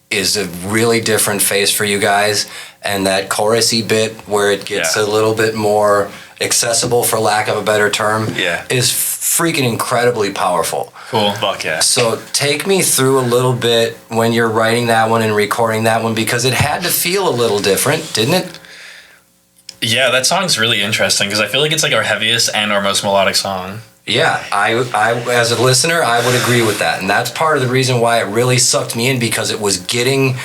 is a really different face for you guys. And that chorusy bit where it gets a little bit more accessible, for lack of a better term, is freaking incredibly powerful. Cool. Fuck yeah. So take me through a little bit when you're writing that one and recording that one, because it had to feel a little different, didn't it? Yeah, that song's really interesting because I feel like it's like our heaviest and our most melodic song. Yeah, I as a listener, I would agree with that, and that's part of the reason why it really sucked me in, because it was tickling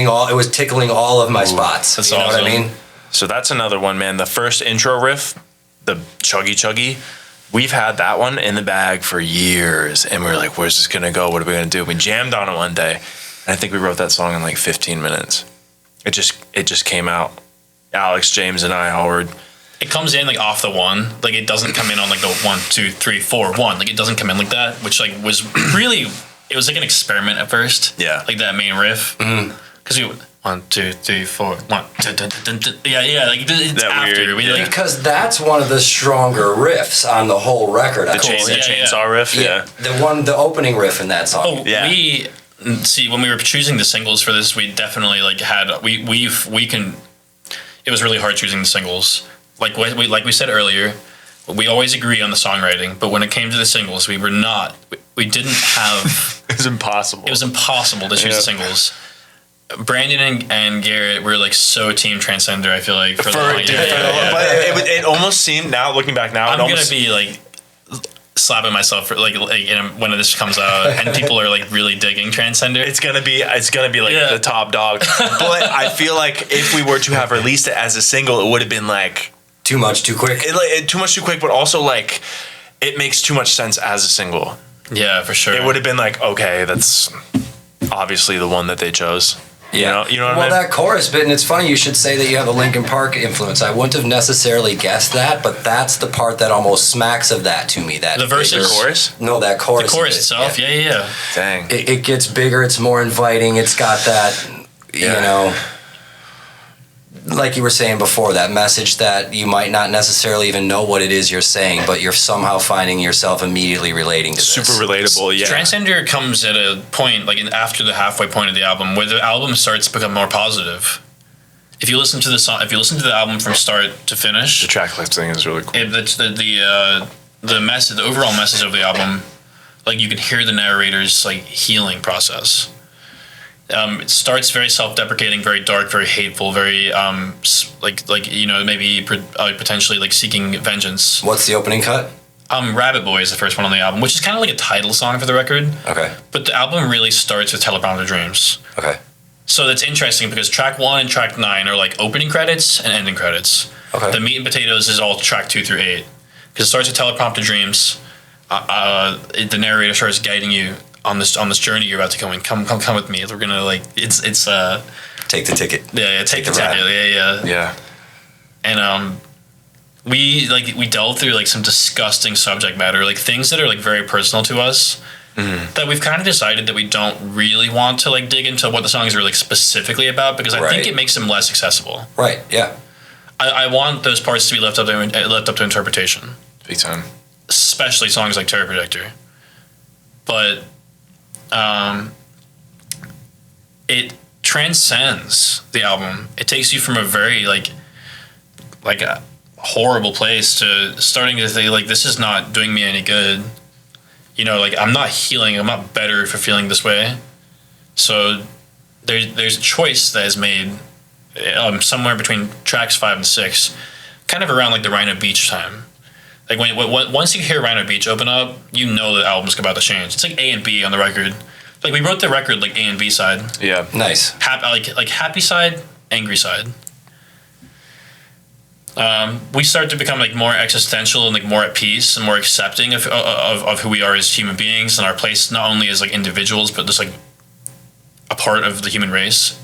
all of my spots. That's you know awesome. what I mean? So that's another one, man. The first intro riff, the chuggy chuggy, we've had that one in the bag for years, and we were like, where's this gonna go? What are we gonna do? We jammed on it one day, and I think we wrote that song in like 15 minutes. It just came out. Alex, James, and I, Howard. It comes in like off the one, like it doesn't come in on like the 1, 2, 3, 4, 1. Like it doesn't come in like that, which like was really, it was like an experiment at first. Yeah. Like that main riff. Because we 1, 2, 3, 4, 1. Yeah. Like it's that after weird, we like. Because that's one of the stronger riffs on the whole record. The chainsaw riff. Yeah. The opening riff in that song. Oh, yeah. See, when we were choosing the singles for this, we definitely like had we can. It was really hard choosing the singles. Like we said earlier, we always agree on the songwriting, but when it came to the singles, we didn't have. It was impossible. It was impossible to choose the singles. Brandon and Garrett were like so team Transcender. I feel like But it almost seemed, now looking back now, I'm gonna be like slapping myself for like when this comes out and people are like really digging Transcender. It's gonna be like the top dog. But I feel like if we were to have released it as a single, it would have been like too much too quick. Too much too quick, but also like it makes too much sense as a single. Yeah, for sure. It would have been like, okay, that's obviously the one that they chose. Yeah. You know what I mean? Well, that chorus bit, and it's funny you should say that you have a Linkin Park influence. I wouldn't have necessarily guessed that, but that's the part that almost smacks of that to me. That the verses, chorus? No, that chorus. The chorus itself, yeah. Dang. It gets bigger. It's more inviting. It's got that, you know, like you were saying before, that message that you might not necessarily even know what it is you're saying, but you're somehow finding yourself immediately relating to Super this. relatable, yeah. Transcender comes at a point, like after the halfway point of the album, where the album starts to become more positive. If you listen to the song, if you listen to the album from start to finish, The track listing is really cool. The message, the overall message of the album, like you can hear the narrator's like healing process. It starts very self-deprecating, very dark, very hateful, very like you know, maybe potentially like seeking vengeance. What's the opening cut? Rabbit Boy is the first one on the album, which is kind of like a title song for the record. Okay. But the album really starts with Teleprompter Dreams. Okay. So that's interesting because track 1 and track 9 are like opening credits and ending credits. Okay. The meat and potatoes is all track 2 through 8. Because it starts with Teleprompter Dreams. The narrator starts guiding you on this journey you're about to go in. Come with me. We're gonna like it's take the ticket. Yeah, take the ticket. Yeah. And we delve through like some disgusting subject matter, like things that are like very personal to us, that we've kind of decided that we don't really want to like dig into what the songs are like specifically about, because I think it makes them less accessible. Right. Yeah. I want those parts to be left up to interpretation. Big time. Especially songs like Terror Protector. But it transcends the album. It takes you from a very like a horrible place to starting to think like, this is not doing me any good. You know, like I'm not healing. I'm not better for feeling this way. So there's a choice that is made somewhere between tracks 5 and 6, kind of around like the Rhino Beach time. Like once you hear Rhino Beach open up, you know the album's about to change. It's like A and B on the record. Like we wrote the record like A and B side. Yeah, nice. Like happy side, angry side. We start to become like more existential and like more at peace and more accepting of who we are as human beings and our place not only as like individuals but just like a part of the human race.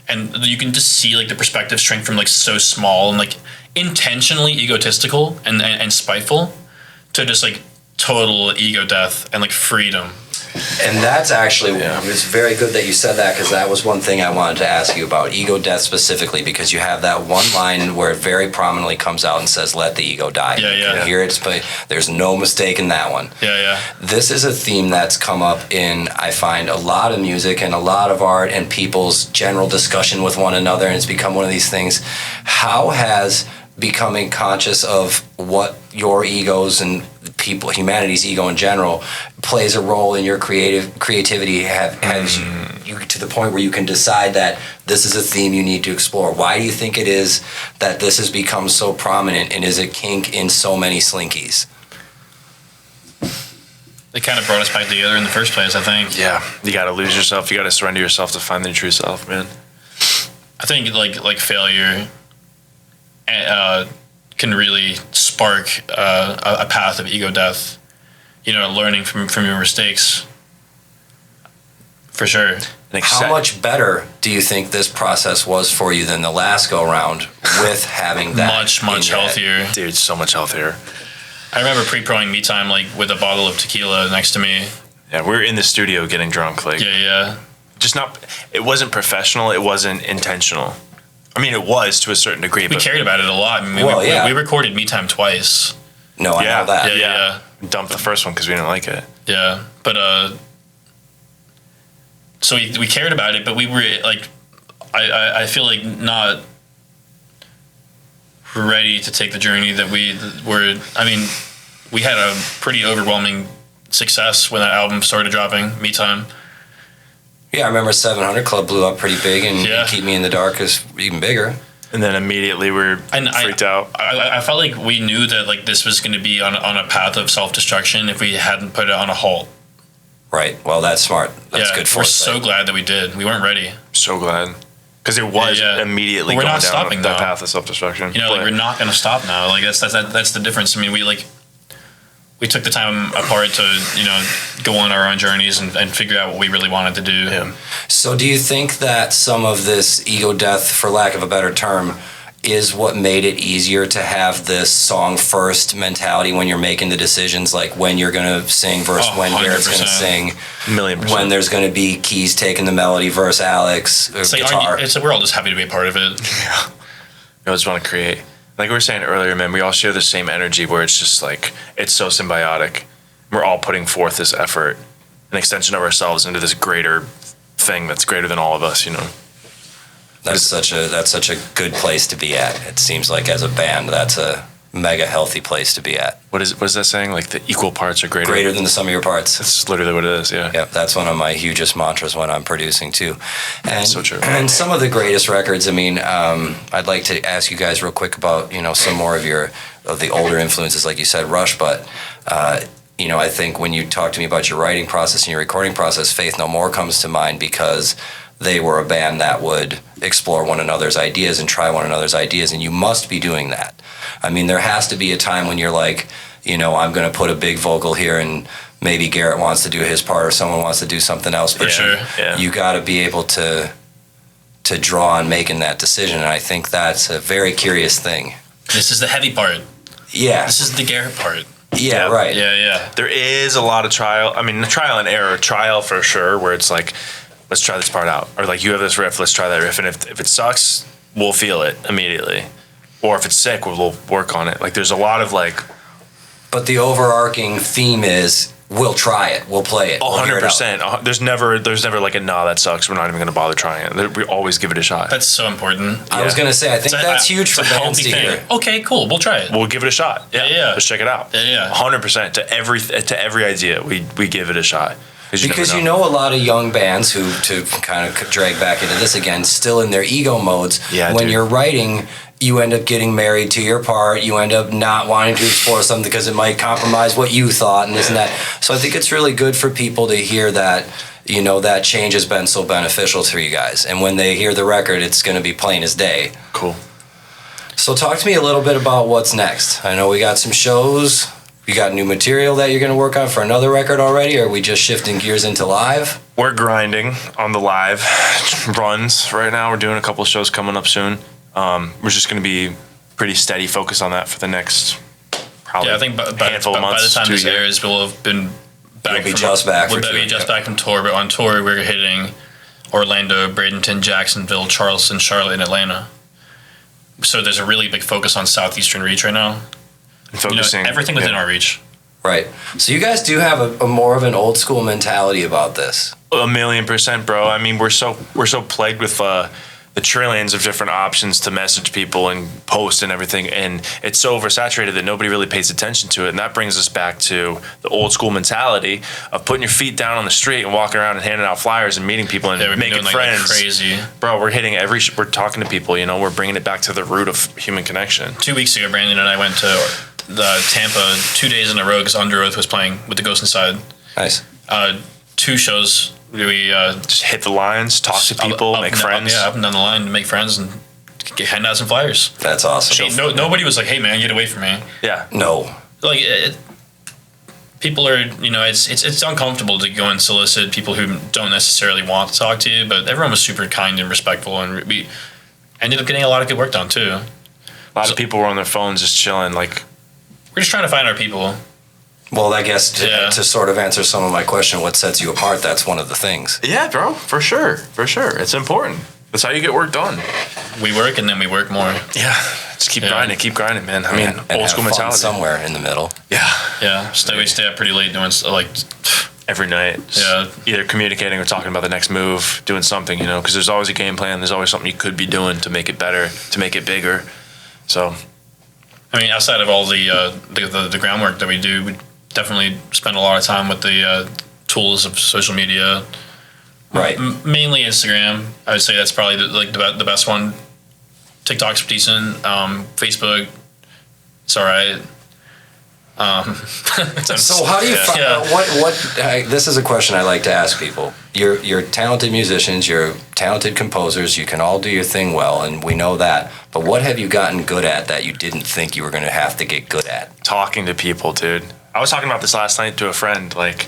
And you can just see like the perspective shrink from like so small and like intentionally egotistical and spiteful to just like total ego death and like freedom. And that's actually, it's very good that you said that, because that was one thing I wanted to ask you about, ego death specifically, because you have that one line where it very prominently comes out and says, let the ego die. Yeah, you can hear it, but there's no mistake in that one. Yeah. This is a theme that's come up in, I find, a lot of music and a lot of art and people's general discussion with one another, and it's become one of these things. How has becoming conscious of what your egos and humanity's ego in general plays a role in your creativity has you to the point where you can decide that this is a theme you need to explore? Why do you think it is that this has become so prominent, and is a kink in so many slinkies? It kind of brought us back together in the first place, I think. Yeah, you got to lose yourself. You got to surrender yourself to find the true self, man. I think like failure can really spark a path of ego death. You know, learning from your mistakes. For sure. How much better do you think this process was for you than the last go round with having that? Much healthier. Dude, so much healthier. I remember pre-proing me time like with a bottle of tequila next to me. Yeah, we were in the studio getting drunk. Like, yeah. Just not. It wasn't professional. It wasn't intentional. I mean, it was to a certain degree. We cared about it a lot. I mean, we recorded me time twice. No, I know that. Yeah. Dumped the first one because we didn't like it. Yeah, but so we cared about it, but we were like, I feel like not ready to take the journey that we were. I mean, we had a pretty overwhelming success when that album started dropping, Me Time. Yeah, I remember 700 Club blew up pretty big, and Keep Me in the Dark is even bigger. And then immediately we're freaked out. I felt like we knew that like this was going to be on a path of self-destruction if we hadn't put it on a halt. Right. Well, that's smart. That's good for us. We're so glad that we did. We weren't ready. So glad. Because it was immediately going down that path of self-destruction. You know, like we're not going to stop now. Like that's the difference. I mean, we took the time apart to, you know, go on our own journeys and figure out what we really wanted to do. Yeah. So do you think that some of this ego death, for lack of a better term, is what made it easier to have this song first mentality when you're making the decisions, like when you're going to sing versus when Garrett's going to sing, 1,000,000%. when there's going to be Keys taking the melody versus Alex, or guitar? We're all just happy to be a part of it. Yeah. I just want to create. Like we were saying earlier, man, we all share the same energy where it's just like, it's so symbiotic. We're all putting forth this effort, an extension of ourselves into this greater thing that's greater than all of us, you know? That's such a good place to be at. It seems like as a band, that's a mega healthy place to be at. What is that saying? Like the equal parts are greater than the sum of your parts. That's literally what it is. Yeah. Yeah. That's one of my hugest mantras when I'm producing too. And so true. And some of the greatest records. I mean, I'd like to ask you guys real quick about, you know, some more of the older influences, like you said, Rush. But you know, I think when you talk to me about your writing process and your recording process, Faith No More comes to mind, because they were a band that would explore one another's ideas and try one another's ideas, and you must be doing that. I mean, there has to be a time when you're like, you know, I'm going to put a big vocal here, and maybe Garrett wants to do his part or someone wants to do something else, but you got to be able to draw on making that decision, and I think that's a very curious thing. This is the heavy part. Yeah. This is the Garrett part. Yeah, right. Yeah. There is a lot of trial and error. Trial for sure, where it's like, let's try this part out. Or like, you have this riff, let's try that riff. And if it sucks, we'll feel it immediately. Or if it's sick, we'll work on it. Like, there's a lot of like... But the overarching theme is, we'll try it, we'll play it. 100%. There's never like a, nah, that sucks, we're not even going to bother trying it. We always give it a shot. That's so important. I was going to say, I think that's huge for bands to hear. Okay, cool, we'll try it. We'll give it a shot. Yeah. Let's check it out. Yeah. 100%. To every idea, we give it a shot. Because you know a lot of young bands who, to kind of drag back into this again, still in their ego modes. Yeah, when dude. you're writing, you end up getting married to your part. You end up not wanting to explore something because it might compromise what you thought and this and that. So I think it's really good for people to hear that, you know, that change has been so beneficial to you guys. And when they hear the record, it's going to be plain as day. Cool. So talk to me a little bit about what's next. I know we got some shows. You got new material that you're going to work on for another record already, or are we just shifting gears into live? We're grinding on the live runs right now. We're doing a couple of shows coming up soon. We're just going to be pretty steady focused on that for the next probably I think by the time this airs, we'll have been back. We'll be just back from tour. But on tour, we're hitting Orlando, Bradenton, Jacksonville, Charleston, Charlotte, and Atlanta. So there's a really big focus on Southeastern reach right now. Focusing, everything within our reach. Right. So you guys do have a more of an old school mentality about this. 1,000,000%, bro. I mean, we're so plagued with the trillions of different options to message people and post and everything, and it's so oversaturated that nobody really pays attention to it. And that brings us back to the old school mentality of putting your feet down on the street and walking around and handing out flyers and meeting people and making friends. Like crazy, bro. We're hitting we're talking to people. You know, we're bringing it back to the root of human connection. 2 weeks ago, Brandon and I went to Tampa 2 days in a row because Under Oath was playing with the Ghost Inside. Nice. 2 shows. We just hit the lines, talk to people, make friends. Up and down the line to make friends and hand out some flyers. That's awesome. Nobody was like, "Hey, man, get away from me." Yeah. No. Like people are, it's uncomfortable to go and solicit people who don't necessarily want to talk to you, but everyone was super kind and respectful, and we ended up getting a lot of good work done too. A lot of people were on their phones just chilling, like. We're just trying to find our people. Well, I guess to sort of answer some of my question, what sets you apart, that's one of the things. Yeah, bro, for sure. It's important. That's how you get work done. We work and then we work more. Yeah, just keep grinding, man. I mean, old school mentality. Somewhere in the middle. Yeah. We stay up pretty late doing like every night. Either communicating or talking about the next move, doing something, because there's always a game plan. There's always something you could be doing to make it better, to make it bigger. So. I mean, outside of all the groundwork that we do, we definitely spend a lot of time with the tools of social media. Right. Mainly Instagram. I would say that's probably the best one. TikTok's decent. Facebook, it's all right. So how do you find what this is a question I like to ask people. You're talented musicians, you're talented composers, you can all do your thing well, and we know that. But what have you gotten good at that you didn't think you were going to have to get good at? Talking to people, dude. I was talking about this last night to a friend. Like,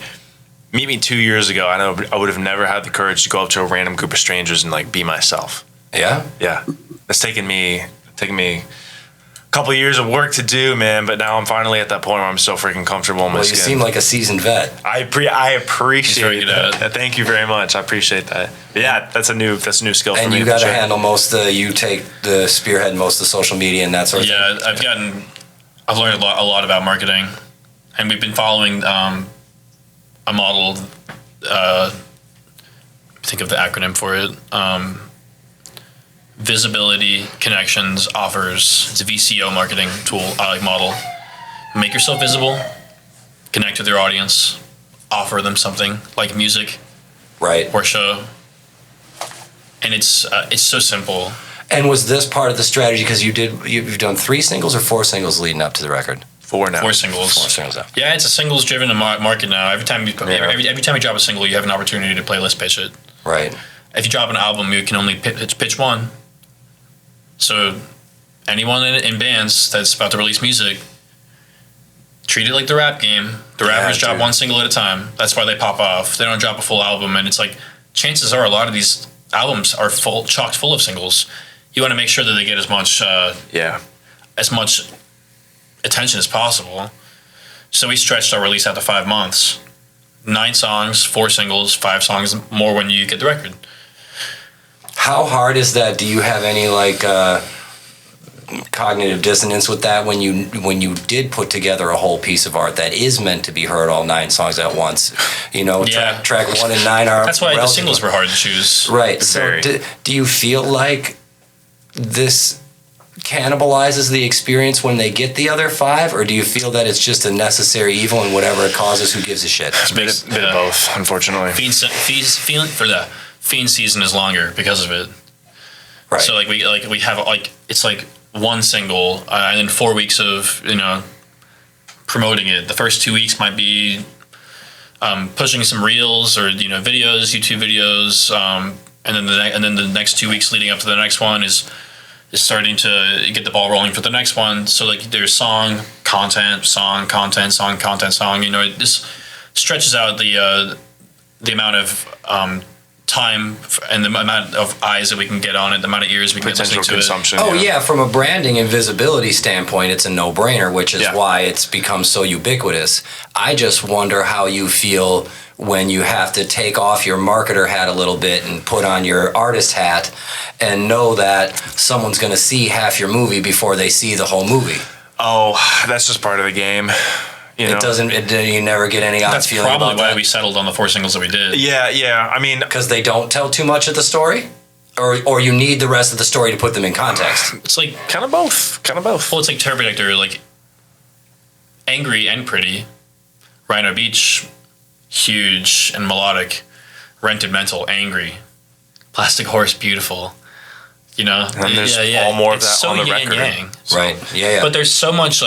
meet me 2 years ago, I know I would have never had the courage to go up to a random group of strangers and like be myself. Yeah? Yeah. It's taken me a couple of years of work to do, man, but now I'm finally at that point where I'm so freaking comfortable in my skin. You seem like a seasoned vet. I appreciate that. Thank you very much. I appreciate that. Yeah, that's a new skill for me. And you got to handle you take the spearhead most of social media and that sort of thing. Yeah, I've learned a lot about marketing, and we've been following a model. Think of the acronym for it. Visibility, connections, offers. It's a VCO marketing tool model. Make yourself visible, connect with your audience, offer them something like music, right, or show. And it's so simple. And was this part of the strategy because you've done 3 singles or 4 singles leading up to the record? 4 now. 4 singles. 4 singles now. Yeah, it's a singles-driven market now. Every time you drop a single, you have an opportunity to playlist pitch it. Right. If you drop an album, you can only pitch one. So anyone in bands that's about to release music, treat it like the rap game. The rappers drop one single at a time. That's why they pop off. They don't drop a full album, and it's like chances are a lot of these albums are chock full of singles. You want to make sure that they get as much attention as possible. So we stretched our release out to 5 months. 9 songs, 4 singles, 5 songs more when you get the record. How hard is that? Do you have any like cognitive dissonance with that when you did put together a whole piece of art that is meant to be heard, all 9 songs at once? You know, track 1 and 9 are. That's why the singles were hard to choose. Right. So do you feel like this cannibalizes the experience when they get the other 5, or do you feel that it's just a necessary evil and whatever it causes, who gives a shit? It's a bit of both, unfortunately. Fiends season is longer because of it. Right. So we have it's like 1 single and then 4 weeks of promoting it. The first 2 weeks might be pushing some reels or videos, YouTube videos, and then the next 2 weeks leading up to the next one is starting to get the ball rolling for the next one. So like there's song content. It just stretches out the amount of time and the amount of eyes that we can get on it, the amount of ears we can get listening to consumption. Oh yeah, from a branding and visibility standpoint, it's a no-brainer, which is why it's become so ubiquitous. I just wonder how you feel when you have to take off your marketer hat a little bit and put on your artist hat and know that someone's going to see half your movie before they see the whole movie. Oh, that's just part of the game. You never get any odd feeling about that? That's probably why we settled on the 4 singles that we did. Yeah. I mean, because they don't tell too much of the story, or you need the rest of the story to put them in context. It's like kind of both. Well, it's like Turbidector, like angry and pretty. Rhino Beach, huge and melodic. Rented Mental, angry. Plastic Horse, beautiful. And there's all more of that so on the yin record. Yang. Right. Yeah. But there's so much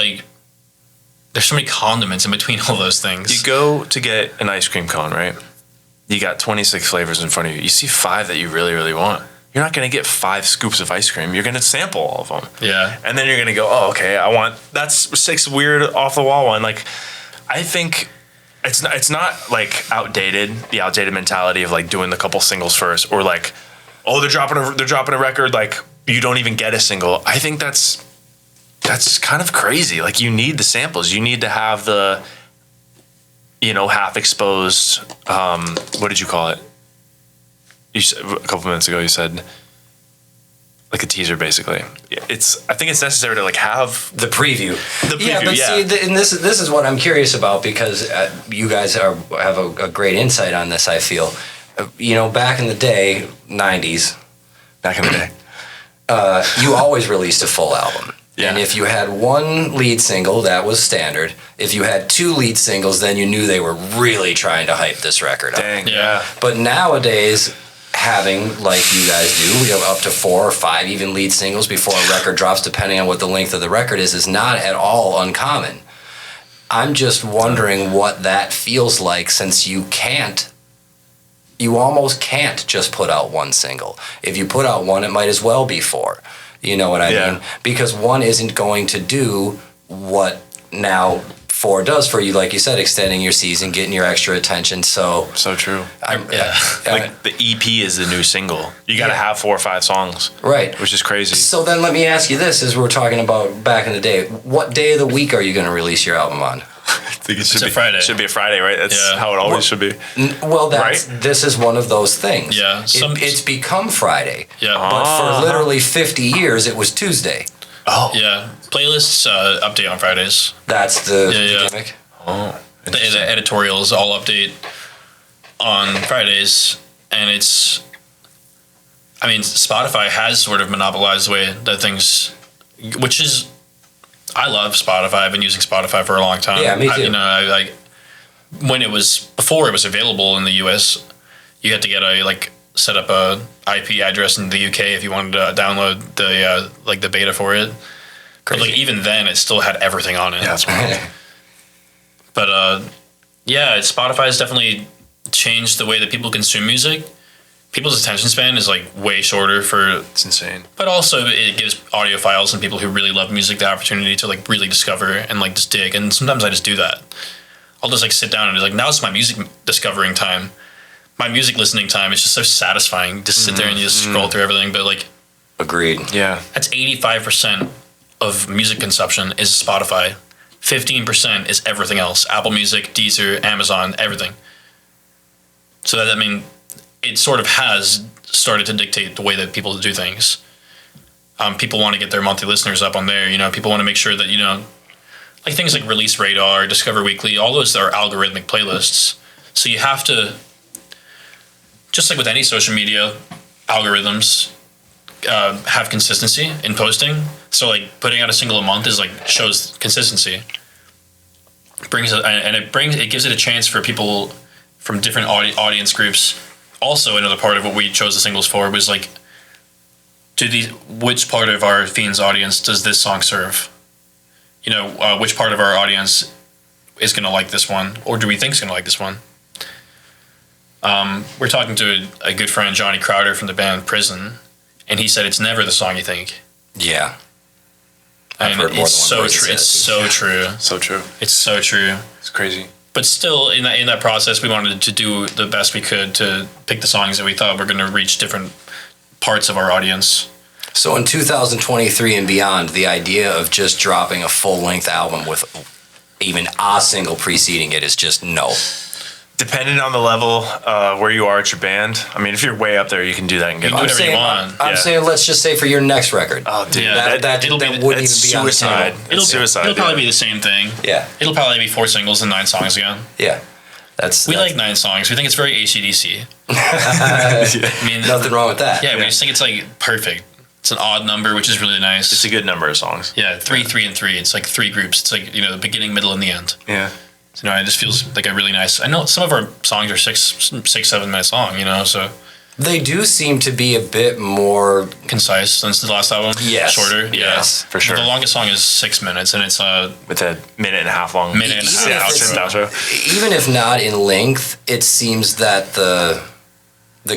there's so many condiments in between all those things. You go to get an ice cream cone, right? You got 26 flavors in front of you. You see 5 that you really, really want. You're not going to get 5 scoops of ice cream. You're going to sample all of them. Yeah. And then you're going to go, oh, okay, that's 6 weird off the wall one. Like, I think it's not like the outdated mentality of like doing the couple singles first, or like, oh, they're dropping a record, like you don't even get a single. I think that's kind of crazy. Like, you need the samples. You need to have the, half exposed, what did you call it? You said, a couple minutes ago, you said like a teaser, basically. I think it's necessary to like have the preview. Yeah. See, and this is what I'm curious about, because you guys have a great insight on this, I feel. Back in the day, 90s, you always released a full album. Yeah. And if you had 1 lead single, that was standard. If you had 2 lead singles, then you knew they were really trying to hype this record up. Dang, yeah. But nowadays, having, like you guys do, we have up to 4 or 5 even lead singles before a record drops, depending on what the length of the record is not at all uncommon. I'm just wondering what that feels like, since you almost can't just put out 1 single. If you put out 1, it might as well be 4. You know what I mean? Because 1 isn't going to do what now 4 does for you, like you said, extending your season, getting your extra attention. So true. Like the EP is the new single. You got to have 4 or 5 songs, right? Which is crazy. So then let me ask you this: as we're talking about back in the day, what day of the week are you going to release your album on? I think it's a Friday. Should be a Friday, right? That's how it always should be. Well, this is one of those things. Yeah. It's become Friday. Yeah. But for literally 50 years, it was Tuesday. Oh. Yeah. Playlists update on Fridays. That's the gimmick. Oh. The editorials all update on Fridays, and Spotify has sort of monopolized the way that things, which is, I love Spotify. I've been using Spotify for a long time. Yeah, me too. Before it was available in the US, you had to get set up a IP address in the UK if you wanted to download the beta for it. Crazy. But even then, it still had everything on it. Yeah, that's right. But Spotify has definitely changed the way that people consume music. People's attention span is way shorter It's insane. But also it gives audiophiles and people who really love music the opportunity to really discover and just dig. And sometimes I just do that. I'll just sit down and it's now it's my music discovering time. My music listening time is just so satisfying. Just sit there and you just scroll through everything. But agreed. Yeah. That's 85% of music consumption is Spotify. 15% is everything else. Apple Music, Deezer, Amazon, everything. So that, I mean, it sort of has started to dictate the way that people do things. People want to get their monthly listeners up on there. You know, people want to make sure that, you know, like things like Release Radar, Discover Weekly, all those are algorithmic playlists. So you have to, just like with any social media, algorithms have consistency in posting. So like putting out a single a month is like shows consistency. It gives it a chance for people from different audience groups. Also, another part of what we chose the singles for was like, which part of our Fiends audience does this song serve? You know, which part of our audience is going to like this one, or do we think is going to like this one? We're talking to a good friend, Johnny Crowder from the band Prison, and he said it's never the song you think. Yeah. I've heard more than one. It's so true. It's so true. So true. It's so true. It's crazy. But still, in that process, we wanted to do the best we could to pick the songs that we thought were going to reach different parts of our audience. So in 2023 and beyond, the idea of just dropping a full-length album with even a single preceding it is just no. Depending on the level where you are at your band. I mean, if you're way up there, you can do that and get do whatever you want. I'm saying, let's just say for your next record. Oh, dude, yeah, that wouldn't even be suicide. on Suicide. It'll probably be the same thing. Yeah. It'll probably be 4 singles and 9 songs again. Yeah. We like 9 songs. We think it's very AC/DC. I mean, nothing wrong with that. Yeah, we just think it's like perfect. It's an odd number, which is really nice. It's a good number of songs. Yeah, 3, 3, and 3. It's like 3 groups. It's like, you know, the beginning, middle, and the end. Yeah. So, you know, it just feels like a really nice. I know some of our songs are 7 minutes long, you know, so. They do seem to be a bit more concise since the last album. Yes. Shorter. Yes, yeah. for sure. The longest song is 6 minutes, and it's with a minute and a half long. Minute and a half. Outro. Even if not in length, it seems that the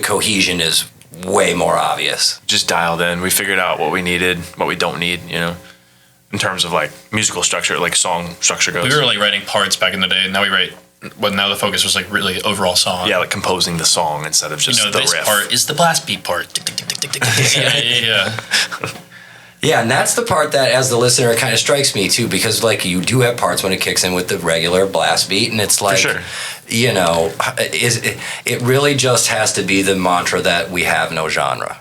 cohesion is way more obvious. Just dialed in. We figured out what we needed, what we don't need, you know, in terms of like musical structure, like song structure goes. We were like writing parts back in the day, and now we write. But now the focus was like really overall song. Yeah, like composing the song instead of just the this riff. Part is the blast beat part. Yeah. Yeah, and that's the part that, as the listener, it kind of strikes me too, because like you do have parts when it kicks in with the regular blast beat, and it's like, for sure. You know, it really just has to be the mantra that we have no genre.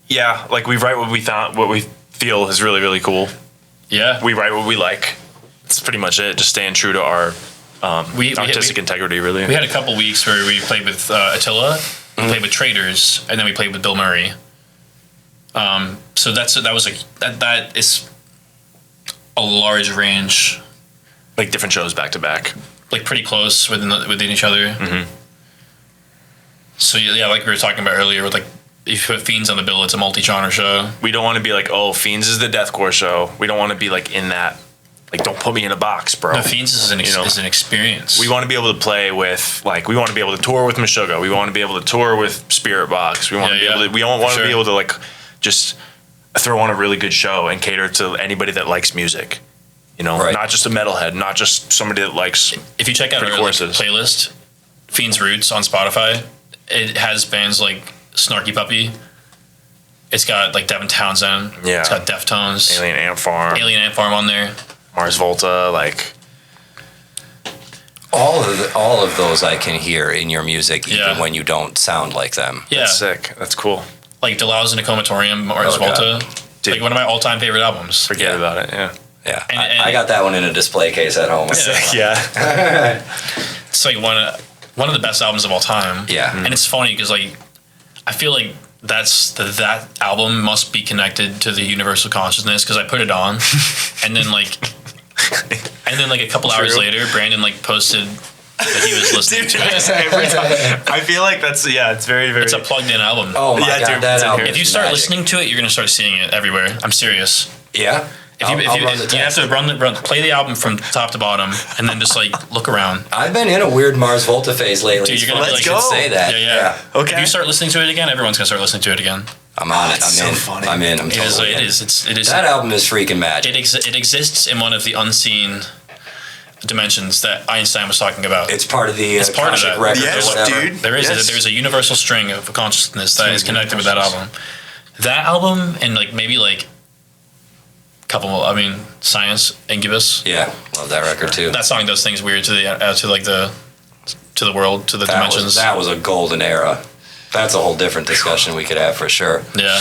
Yeah, like we write what we feel is really, really cool. Yeah, we write what we like. That's pretty much it. Just staying true to our artistic integrity, really. We had a couple weeks where we played with Attila, we played with Traders, and then we played with Bill Murray. So that is a large range. Like different shows back to back. Like pretty close within each other. Mm-hmm. So yeah, like we were talking about earlier, with like if you put Fiends on the bill, it's a multi-genre show. We don't want to be like, oh, Fiends is the deathcore show. We don't want to be like in that. Like, don't put me in a box, bro. No, Fiends is an experience. We want to be able to play with, like, we want to be able to tour with Meshuggah. We want to be able to tour with Spirit Box. We want to be able to. We don't want to be able to like just throw on a really good show and cater to anybody that likes music. You know, not just a metalhead, not just somebody that likes. If you check out our playlist, Fiends Roots on Spotify, it has bands like Snarky Puppy. It's got like Devin Townsend. Yeah. It's got Deftones. Alien Ant Farm on there. Mars Volta, like all of those I can hear in your music, even when you don't sound like them. Yeah, that's sick. That's cool. Like Delau's in a Comatorium, Mars Volta, like one of my all-time favorite albums. Forget about it. Yeah, yeah. And I got that one in a display case at home. Yeah. It's like one of the best albums of all time. Yeah, and it's funny because like I feel like that album must be connected to the universal consciousness because I put it on, and then like a couple hours later, Brandon like posted that he was listening to it. Every time. I feel like that's it's very, very. It's a plugged-in album. Oh my god, dude, that album. If you start listening to it, you're gonna start seeing it everywhere. I'm serious. Yeah. You have to play the album from top to bottom, and then just like look around. I've been in a weird Mars Volta phase lately. Dude, you're gonna be like, say that. Yeah. Okay. If you start listening to it again, everyone's gonna start listening to it again. I'm on it. It's so funny. I'm in. I'm totally in. It is. That album is freaking magic. It exists in one of the unseen dimensions that Einstein was talking about. It's part of the Akashic record. Yes, dude. There's a universal string of consciousness that is connected with that album. That album and like maybe like couple. I mean, Science, Incubus. Yeah, love that record too. That song does things weird to the world, to the dimensions. That was a golden era. That's a whole different discussion we could have for sure. Yeah.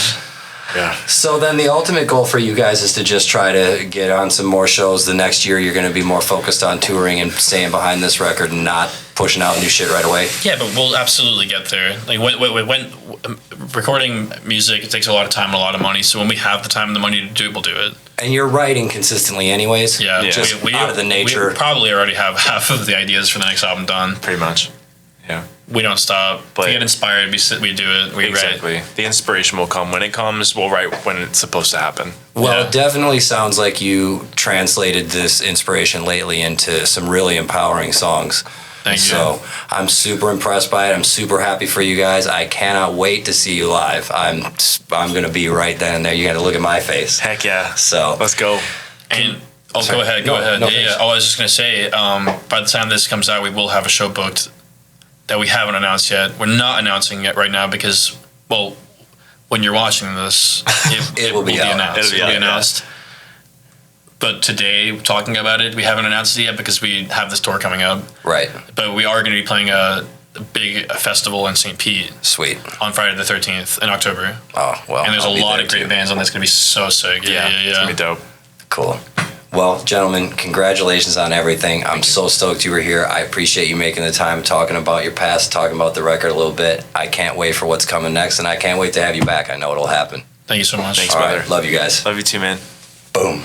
Yeah. So then the ultimate goal for you guys is to just try to get on some more shows. The next year you're going to be more focused on touring and staying behind this record and not pushing out new shit right away. Yeah, but we'll absolutely get there. Like when recording music, it takes a lot of time and a lot of money. So when we have the time and the money to do it, we'll do it. And you're writing consistently anyways. Yeah, just out of the nature. We probably already have half of the ideas for the next album done. Pretty much. Yeah. We don't stop. But we get inspired. We do it. We exactly. write. The inspiration will come when it comes. We'll write when it's supposed to happen. Well, Yeah. it definitely sounds like you translated this inspiration lately into some really empowering songs. Thank you. So I'm super impressed by it. I'm super happy for you guys. I cannot wait to see you live. I'm going to be right then and there. You got to look at my face. Heck yeah. So Let's go. And Sorry. go ahead. No, Yeah, please. yeah. Oh, I was just gonna say. By the time this comes out, we will have a show booked that we haven't announced yet. We're not announcing it right now because, well, when you're watching this, it will be out. announced. It'll be out, announced. But today, talking about it, we haven't announced it yet because we have this tour coming up. Right. But we are going to be playing a big festival in St. Pete Sweet. on Friday the 13th in October. Oh, well. And there's I'll a be lot there of great too. bands on that's going to be so sick. It's going to be dope. Cool. Well, gentlemen, congratulations on everything. I'm so stoked you were here. I appreciate you making the time, talking about your past, talking about the record a little bit. I can't wait for what's coming next, and I can't wait to have you back. I know it'll happen. Thank you so much. Thanks, All brother. right. Love you guys. Love you too, man. Boom.